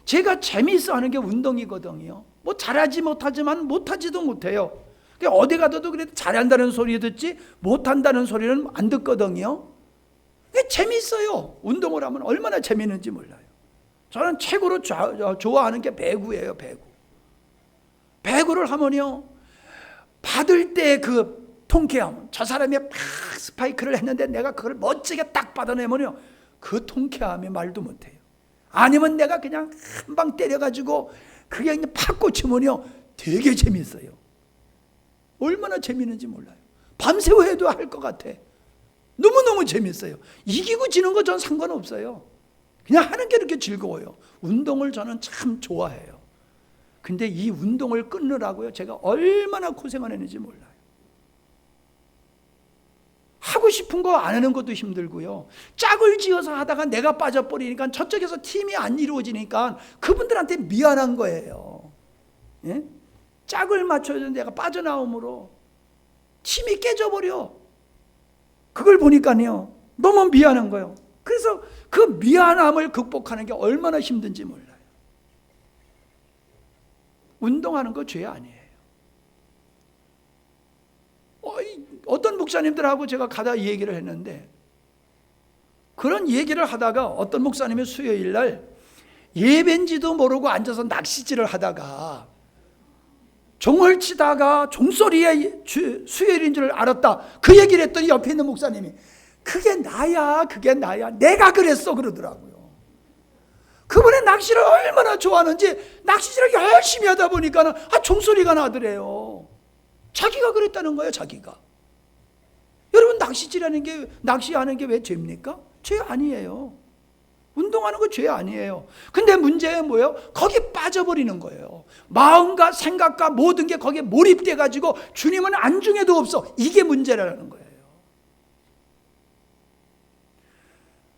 제가 재미있어 하는 게 운동이거든요. 뭐 잘하지 못하지만 못하지도 못해요. 어디 가도 그래도 잘한다는 소리 듣지 못한다는 소리는 안 듣거든요. 재미있어요. 운동을 하면 얼마나 재미있는지 몰라요. 저는 최고로 좋아하는 게 배구예요. 배구를 하면요, 받을 때 그 통쾌함, 저 사람이 팍 스파이크를 했는데 내가 그걸 멋지게 딱 받아내면요, 그 통쾌함이 말도 못해요. 아니면 내가 그냥 한 방 때려가지고 그게 그냥 팍 꽂히면요, 되게 재밌어요. 얼마나 재밌는지 몰라요. 밤새워 해도 할 것 같아. 너무너무 재밌어요. 이기고 지는 거 전 상관없어요. 그냥 하는 게 이렇게 즐거워요. 운동을 저는 참 좋아해요. 근데 이 운동을 끊느라고요, 제가 얼마나 고생을 했는지 몰라요. 하고 싶은 거 안 하는 것도 힘들고요. 짝을 지어서 하다가 내가 빠져버리니까 저쪽에서 팀이 안 이루어지니까 그분들한테 미안한 거예요. 예? 짝을 맞춰야 되는데 내가 빠져나옴으로 팀이 깨져버려. 그걸 보니까요, 너무 미안한 거예요. 그래서 그 미안함을 극복하는 게 얼마나 힘든지 몰라요. 운동하는 거 죄 아니에요. 어떤 목사님들하고 제가 가다 얘기를 했는데, 그런 얘기를 하다가 어떤 목사님이 수요일 날 예배인지도 모르고 앉아서 낚시질을 하다가 종을 치다가 종소리에 수요일인 줄 알았다, 그 얘기를 했더니 옆에 있는 목사님이 그게 나야 내가 그랬어 그러더라고요. 그분의 낚시를 얼마나 좋아하는지 낚시질을 열심히 하다 보니까 종소리가 나더래요. 자기가 그랬다는 거예요. 자기가. 여러분, 낚시질하는 게, 낚시하는 게 왜 죄입니까? 죄 아니에요. 운동하는 거 죄 아니에요. 근데 문제는 뭐예요? 거기 빠져버리는 거예요. 마음과 생각과 모든 게 거기에 몰입돼 가지고 주님은 안중에도 없어. 이게 문제라는 거예요.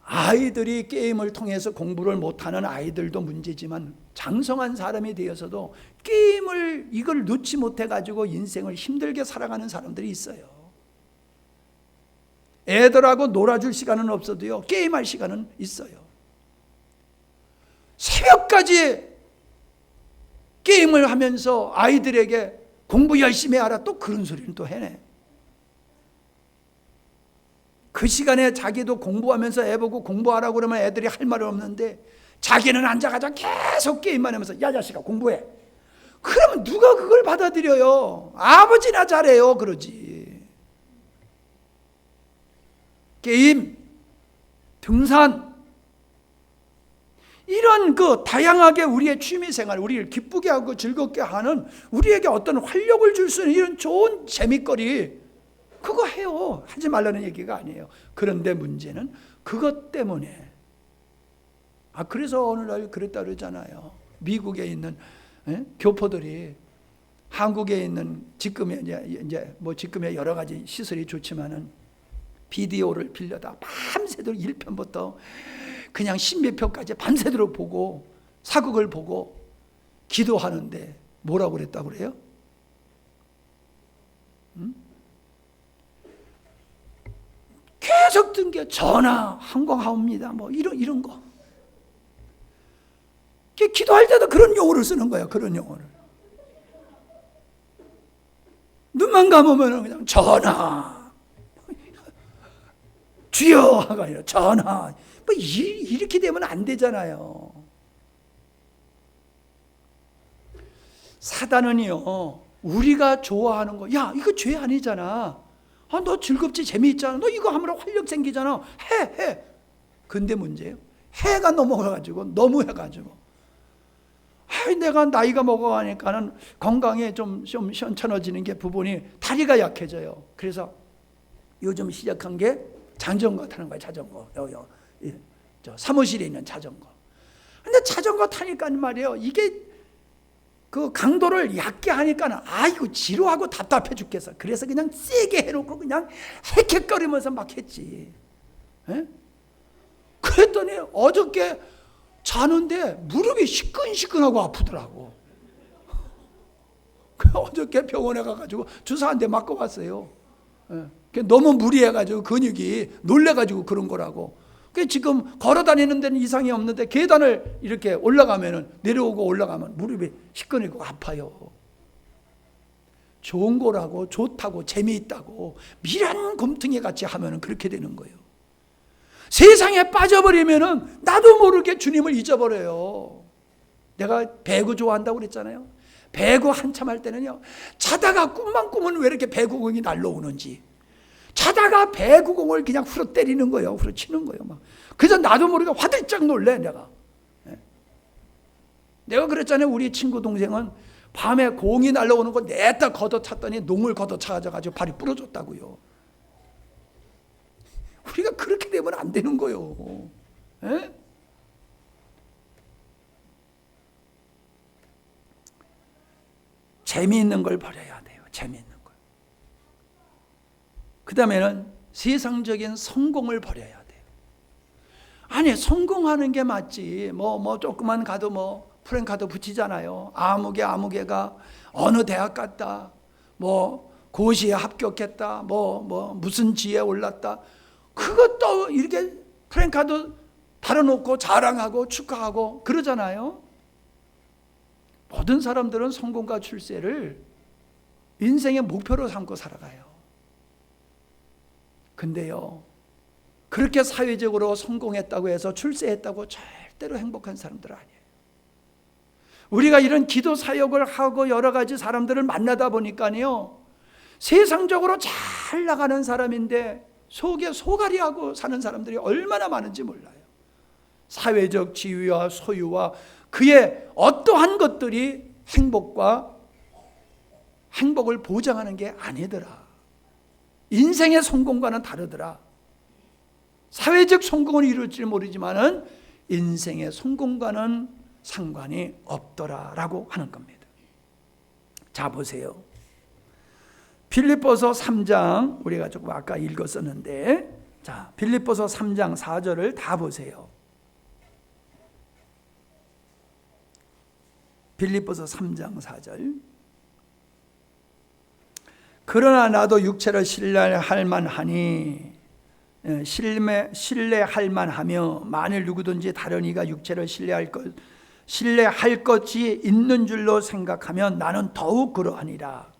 아이들이 게임을 통해서 공부를 못하는 아이들도 문제지만, 장성한 사람이 되어서도 게임을 이걸 놓지 못해 가지고 인생을 힘들게 살아가는 사람들이 있어요. 애들하고 놀아줄 시간은 없어도요, 게임할 시간은 있어요. 새벽까지 게임을 하면서 아이들에게 공부 열심히 하라, 또 그런 소리는 또 해내. 그 시간에 자기도 공부하면서 애 보고 공부하라고 그러면 애들이 할 말은 없는데, 자기는 앉아가지고 계속 게임만 하면서 야 자식아 공부해. 그러면 누가 그걸 받아들여요? 아버지나 잘해요 그러지. 게임, 등산, 이런 그 다양하게 우리의 취미생활, 우리를 기쁘게 하고 즐겁게 하는, 우리에게 어떤 활력을 줄 수 있는 이런 좋은 재미거리, 그거 해요. 하지 말라는 얘기가 아니에요. 그런데 문제는 그것 때문에, 그래서 오늘날 그랬다 그러잖아요. 미국에 있는 교포들이 한국에 있는 지금의 이제 뭐 지금의 여러 가지 시설이 좋지만은 비디오를 빌려다 밤새도록 1편부터 그냥 십몇 편까지 밤새도록 보고 사극을 보고 기도하는데 뭐라고 그랬다고 그래요? 계속 든 게 전화 항공하옵니다. 뭐 이런 거. 기도할 때도 그런 용어를 쓰는 거예요. 그런 용어를. 눈만 감으면 그냥 전화, 주여가 아니라 전화. 뭐 이렇게 되면 안 되잖아요. 사단은요, 우리가 좋아하는 거, 야 이거 죄 아니잖아. 너 즐겁지, 재미있잖아. 너 이거 하면 활력 생기잖아. 해. 근데 문제예요, 해가 넘어가가지고 너무 해가지고 내가 나이가 먹어가니까는 건강에 좀 시원찮아지는 게 부분이 다리가 약해져요. 그래서 요즘 시작한 게 자전거 타는 거예요. 자전거. 저 사무실에 있는 자전거. 근데 자전거 타니까 말이에요, 이게 그 강도를 얕게 하니까는 이거 지루하고 답답해 죽겠어. 그래서 그냥 세게 해놓고 그냥 헥헥거리면서 막 했지. 에? 그랬더니 어저께 자는데 무릎이 시끈시끈하고 아프더라고. 어저께 병원에 가가지고 주사 한 대 맞고 왔어요. 너무 무리해가지고 근육이 놀래가지고 그런 거라고. 지금 걸어다니는 데는 이상이 없는데 계단을 이렇게 올라가면은 내려오고 올라가면 무릎이 시꺼내고 아파요. 좋은 거라고, 좋다고, 재미있다고 미련 곰탕이 같이 하면은 그렇게 되는 거예요. 세상에 빠져버리면은 나도 모르게 주님을 잊어버려요. 내가 배구 좋아한다고 그랬잖아요. 배구 한참 할 때는요, 자다가 꿈만 꾸면 왜 이렇게 배구공이 날라오는지, 자다가 배구공을 그냥 후려 때리는 거예요. 후려 치는 거예요. 막. 그래서 나도 모르게 화들짝 놀래 내가. 내가 그랬잖아요. 우리 친구 동생은 밤에 공이 날라오는 거 냈다 걷어찼더니 농을 걷어차가지고 발이 부러졌다고요. 우리가 그렇게 되면 안 되는 거예요. 재미있는 걸 버려야 돼요. 재미있는 걸. 그 다음에는 세상적인 성공을 버려야 돼요. 아니, 성공하는 게 맞지. 조금만 가도 프랭카드 붙이잖아요. 아무개가 어느 대학 갔다, 고시에 합격했다, 무슨 지에 올랐다. 그것도 이렇게 프랭카드 달아놓고 자랑하고 축하하고 그러잖아요. 모든 사람들은 성공과 출세를 인생의 목표로 삼고 살아가요. 근데요, 그렇게 사회적으로 성공했다고 해서 출세했다고 절대로 행복한 사람들은 아니에요. 우리가 이런 기도 사역을 하고 여러 가지 사람들을 만나다 보니까요, 세상적으로 잘 나가는 사람인데 속에 소갈이하고 사는 사람들이 얼마나 많은지 몰라요. 사회적 지위와 소유와 그의 어떠한 것들이 행복을 보장하는 게 아니더라. 인생의 성공과는 다르더라. 사회적 성공을 이룰지 모르지만은 인생의 성공과는 상관이 없더라라고 하는 겁니다. 자, 보세요. 빌립보서 3장, 우리가 조금 아까 읽었었는데, 자, 빌립보서 3장 4절을 다 보세요. 빌립보서 3장 4절. 그러나 나도 육체를 신뢰할 만하니, 신뢰할 만하며 만일 누구든지 다른 이가 육체를 신뢰할 것이 있는 줄로 생각하면 나는 더욱 그러하니라.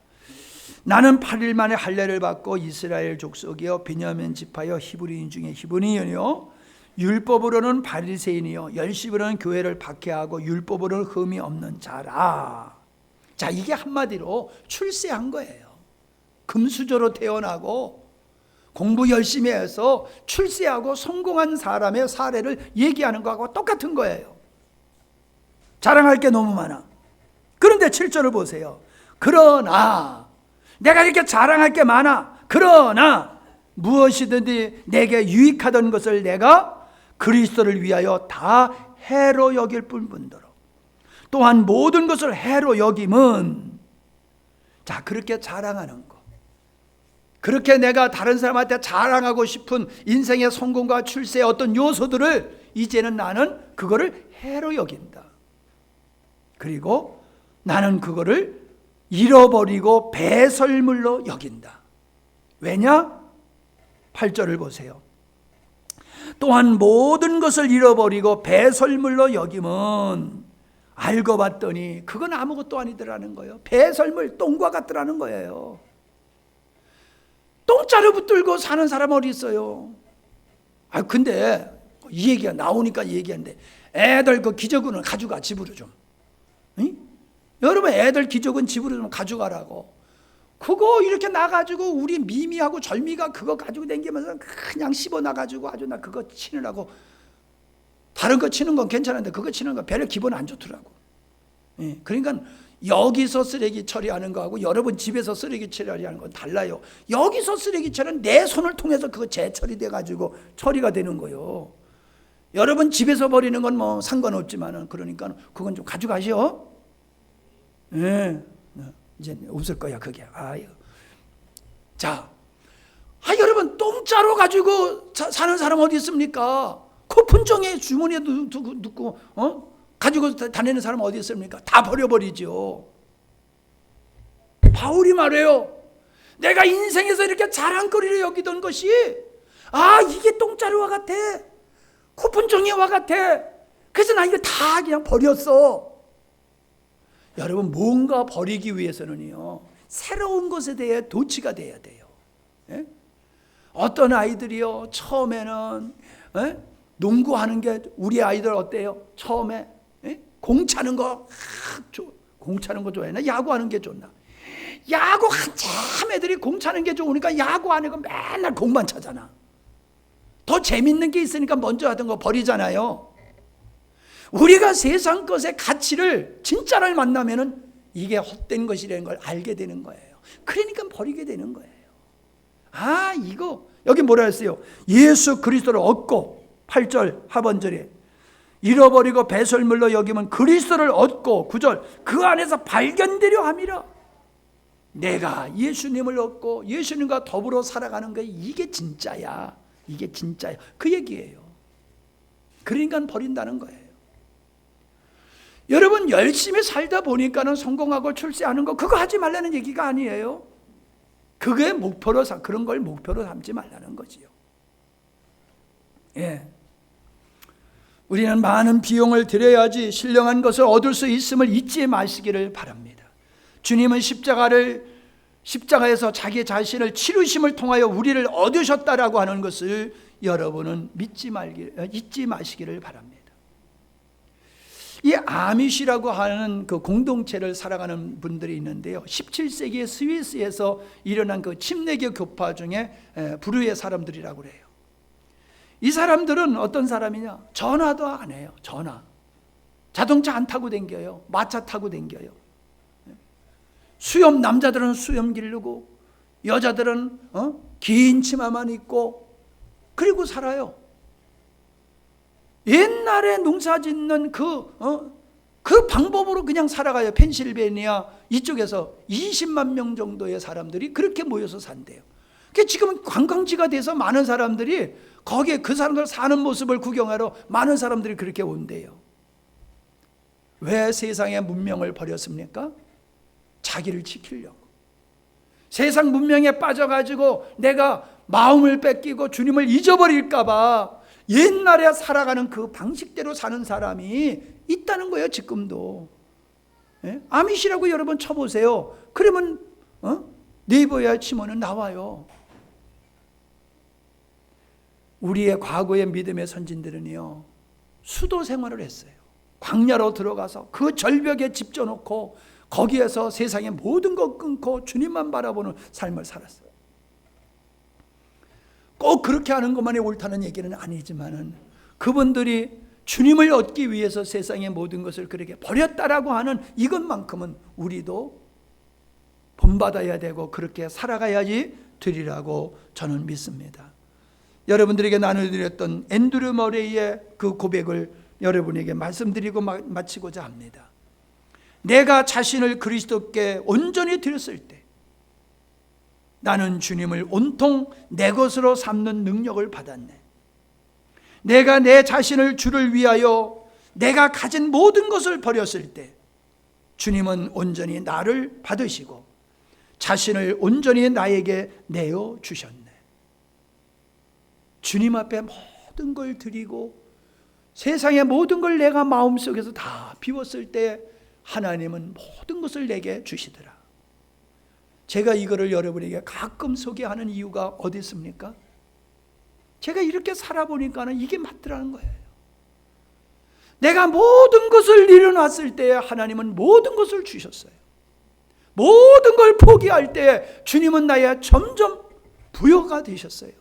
나는 8일 만에 할례를 받고 이스라엘 족속이요 베냐민 지파여 히브리인 중에 히브리인이요 율법으로는 바리새인이요 열심으로는 교회를 박해하고 율법으로는 흠이 없는 자라. 자, 이게 한마디로 출세한 거예요. 금수저로 태어나고 공부 열심히 해서 출세하고 성공한 사람의 사례를 얘기하는 거하고 똑같은 거예요. 자랑할 게 너무 많아. 그런데 7절을 보세요. 그러나 내가 이렇게 자랑할 게 많아. 그러나 무엇이든지 내게 유익하던 것을 내가 그리스도를 위하여 다 해로 여길 뿐더러 또한 모든 것을 해로 여김은, 자, 그렇게 자랑하는 거, 그렇게 내가 다른 사람한테 자랑하고 싶은 인생의 성공과 출세의 어떤 요소들을 이제는 나는 그거를 해로 여긴다. 그리고 나는 그거를 잃어버리고 배설물로 여긴다. 왜냐? 8절을 보세요. 또한 모든 것을 잃어버리고 배설물로 여김은 알고 봤더니 그건 아무것도 아니더라는 거예요. 배설물, 똥과 같더라는 거예요. 똥자루 붙들고 사는 사람 어디 있어요? 근데 이 얘기가 나오니까 얘기하는데, 애들 그 기저귀는 가져가, 집으로 좀. 응? 여러분, 애들 기저귀는 집으로 좀 가져가라고. 그거 이렇게 나가지고 우리 미미하고 절미가 그거 가지고 다니면서 그냥 씹어 나가지고 아주 나 그거 치느라고. 다른 거 치는 건 괜찮은데 그거 치는 거 별로 기분 안 좋더라고. 예, 그러니까 여기서 쓰레기 처리하는 거하고 여러분 집에서 쓰레기 처리하는 건 달라요. 여기서 쓰레기 처리는 내 손을 통해서 그거 재처리돼 가지고 처리가 되는 거예요. 여러분 집에서 버리는 건 뭐 상관없지만은, 그러니까 그건 좀 가져가시오. 예, 이제 없을 거야 그게. 자, 여러분 똥자루 가지고 사는 사람 어디 있습니까? 코푼정에 주머니에 넣고 가지고 다니는 사람 어디 있습니까? 다 버려버리죠. 바울이 말해요. 내가 인생에서 이렇게 자랑거리를 여기던 것이 이게 똥자루와 같아. 코푼 종이와 같아. 그래서 나 이거 다 그냥 버렸어. 여러분, 뭔가 버리기 위해서는요, 새로운 것에 대해 도취가 돼야 돼요. 예? 어떤 아이들이요, 처음에는 농구하는 게, 우리 아이들 어때요? 처음에 공 차는 거 공 차는 거 좋아해나? 야구하는 게 좋나? 야구 한참 애들이 공 차는 게 좋으니까 야구 안 하고 맨날 공만 차잖아. 더 재밌는 게 있으니까 먼저 하던 거 버리잖아요. 우리가 세상 것의 가치를 진짜를 만나면은 이게 헛된 것이라는 걸 알게 되는 거예요. 그러니까 버리게 되는 거예요. 이거 여기 뭐라 했어요? 예수 그리스도를 얻고, 8절 하반절에 잃어버리고 배설물로 여기면 그리스도를 얻고, 9절 그 안에서 발견되려 함이라. 내가 예수님을 얻고 예수님과 더불어 살아가는 거, 이게 진짜야. 이게 진짜야. 그 얘기예요. 그러니까 버린다는 거예요. 여러분, 열심히 살다 보니까는 성공하고 출세하는 거, 그거 하지 말라는 얘기가 아니에요. 그게 목표로, 그런 걸 목표로 삼지 말라는 거지요. 예. 우리는 많은 비용을 들여야지 신령한 것을 얻을 수 있음을 잊지 마시기를 바랍니다. 주님은 십자가에서 자기 자신을 치르심을 통하여 우리를 얻으셨다라고 하는 것을 여러분은 잊지 마시기를 바랍니다. 이 아미시라고 하는 그 공동체를 살아가는 분들이 있는데요, 17세기 스위스에서 일어난 그 침례교 교파 중에 부류의 사람들이라고 그래요. 이 사람들은 어떤 사람이냐? 전화도 안 해요. 자동차 안 타고 댕겨요. 마차 타고 댕겨요. 수염, 남자들은 수염 기르고 여자들은 긴 치마만 입고 그리고 살아요. 옛날에 농사 짓는 그 방법으로 그냥 살아가요. 펜실베니아 이쪽에서 20만 명 정도의 사람들이 그렇게 모여서 산대요. 지금은 관광지가 돼서 많은 사람들이 거기에 그 사람들 사는 모습을 구경하러 많은 사람들이 그렇게 온대요. 왜 세상의 문명을 버렸습니까? 자기를 지키려고. 세상 문명에 빠져가지고 내가 마음을 뺏기고 주님을 잊어버릴까 봐 옛날에 살아가는 그 방식대로 사는 사람이 있다는 거예요. 지금도. 아미시라고 여러분 쳐보세요. 그러면 네이버에 치면은 나와요. 우리의 과거의 믿음의 선진들은요, 수도 생활을 했어요. 광야로 들어가서 그 절벽에 집 져놓고 거기에서 세상의 모든 것 끊고 주님만 바라보는 삶을 살았어요. 꼭 그렇게 하는 것만이 옳다는 얘기는 아니지만은 그분들이 주님을 얻기 위해서 세상의 모든 것을 그렇게 버렸다라고 하는 이것만큼은 우리도 본받아야 되고 그렇게 살아가야지 되리라고 저는 믿습니다. 여러분들에게 나눠드렸던 앤드류 머레이의 그 고백을 여러분에게 말씀드리고 마치고자 합니다. 내가 자신을 그리스도께 온전히 드렸을 때 나는 주님을 온통 내 것으로 삼는 능력을 받았네. 내가 내 자신을 주를 위하여 내가 가진 모든 것을 버렸을 때 주님은 온전히 나를 받으시고 자신을 온전히 나에게 내어 주셨네. 주님 앞에 모든 걸 드리고 세상의 모든 걸 내가 마음속에서 다 비웠을 때 하나님은 모든 것을 내게 주시더라. 제가 이거를 여러분에게 가끔 소개하는 이유가 어디 있습니까? 제가 이렇게 살아보니까는 이게 맞더라는 거예요. 내가 모든 것을 내려놨을 때 하나님은 모든 것을 주셨어요. 모든 걸 포기할 때 주님은 나의 점점 부여가 되셨어요.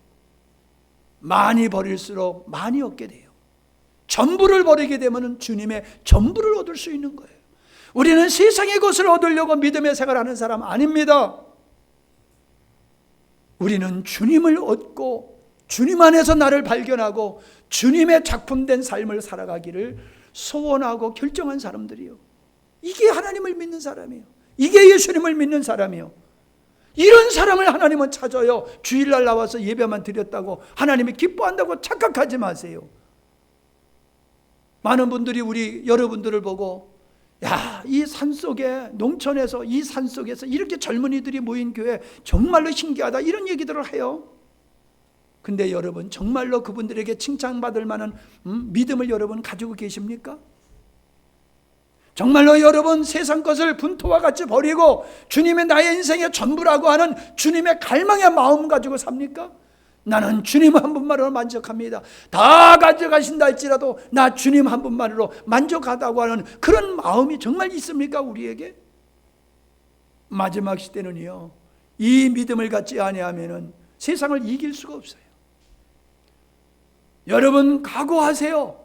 많이 버릴수록 많이 얻게 돼요. 전부를 버리게 되면 주님의 전부를 얻을 수 있는 거예요. 우리는 세상의 것을 얻으려고 믿음의 생활하는 사람 아닙니다. 우리는 주님을 얻고 주님 안에서 나를 발견하고 주님의 작품된 삶을 살아가기를 소원하고 결정한 사람들이요. 이게 하나님을 믿는 사람이에요. 이게 예수님을 믿는 사람이에요. 이런 사람을 하나님은 찾아요. 주일날 나와서 예배만 드렸다고 하나님이 기뻐한다고 착각하지 마세요. 많은 분들이 우리 여러분들을 보고 야, 이 산속에, 농촌에서 이 산속에서 이렇게 젊은이들이 모인 교회 정말로 신기하다, 이런 얘기들을 해요. 근데 여러분, 정말로 그분들에게 칭찬받을 만한 믿음을 여러분 가지고 계십니까? 정말로 여러분 세상 것을 분토와 같이 버리고 주님의 나의 인생의 전부라고 하는 주님의 갈망의 마음 가지고 삽니까? 나는 주님 한 분만으로 만족합니다. 다 가져가신다 할지라도 나 주님 한 분만으로 만족하다고 하는 그런 마음이 정말 있습니까, 우리에게? 마지막 시대는요, 이 믿음을 갖지 아니하면은 세상을 이길 수가 없어요. 여러분 각오하세요.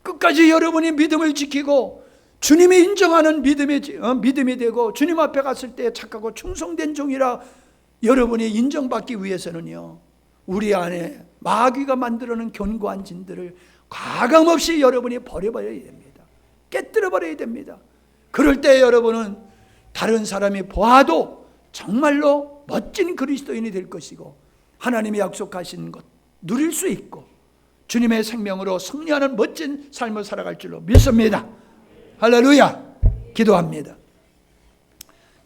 끝까지 여러분이 믿음을 지키고 주님이 인정하는 믿음이 되고 주님 앞에 갔을 때 착하고 충성된 종이라 여러분이 인정받기 위해서는요, 우리 안에 마귀가 만들어놓은 견고한 진들을 과감없이 여러분이 버려버려야 됩니다. 깨뜨려버려야 됩니다. 그럴 때 여러분은 다른 사람이 보아도 정말로 멋진 그리스도인이 될 것이고 하나님이 약속하신 것 누릴 수 있고 주님의 생명으로 승리하는 멋진 삶을 살아갈 줄로 믿습니다. 할렐루야. 기도합니다.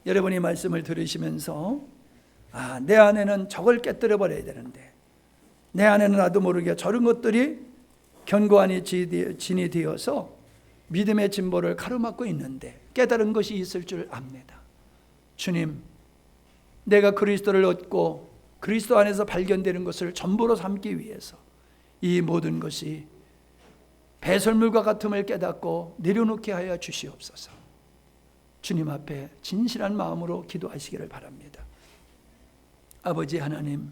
여러분이 말씀을 들으시면서 내 안에는 저걸 깨뜨려 버려야 되는데, 내 안에는 나도 모르게 저런 것들이 견고한 진이 되어서 믿음의 진보를 가로막고 있는데 깨달은 것이 있을 줄 압니다. 주님, 내가 그리스도를 얻고 그리스도 안에서 발견되는 것을 전부로 삼기 위해서 이 모든 것이 배설물과 같음을 깨닫고 내려놓게 하여 주시옵소서. 주님 앞에 진실한 마음으로 기도하시기를 바랍니다. 아버지 하나님,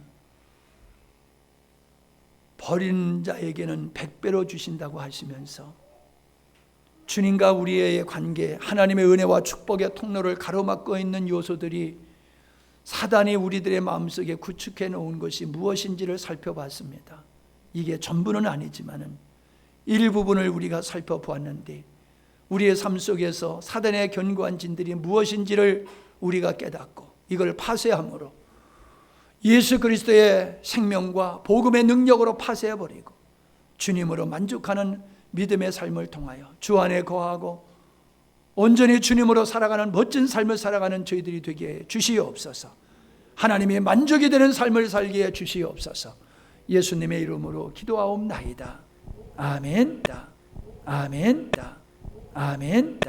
버린 자에게는 100배로 주신다고 하시면서 주님과 우리의 관계, 하나님의 은혜와 축복의 통로를 가로막고 있는 요소들이 사단이 우리들의 마음속에 구축해 놓은 것이 무엇인지를 살펴봤습니다. 이게 전부는 아니지만은 일부분을 우리가 살펴보았는데 우리의 삶 속에서 사단의 견고한 진들이 무엇인지를 우리가 깨닫고 이걸 파쇄함으로 예수 그리스도의 생명과 복음의 능력으로 파쇄해버리고 주님으로 만족하는 믿음의 삶을 통하여 주 안에 거하고 온전히 주님으로 살아가는 멋진 삶을 살아가는 저희들이 되게 해 주시옵소서. 하나님이 만족이 되는 삶을 살게 해 주시옵소서. 예수님의 이름으로 기도하옵나이다. 아멘. 아멘. 아멘.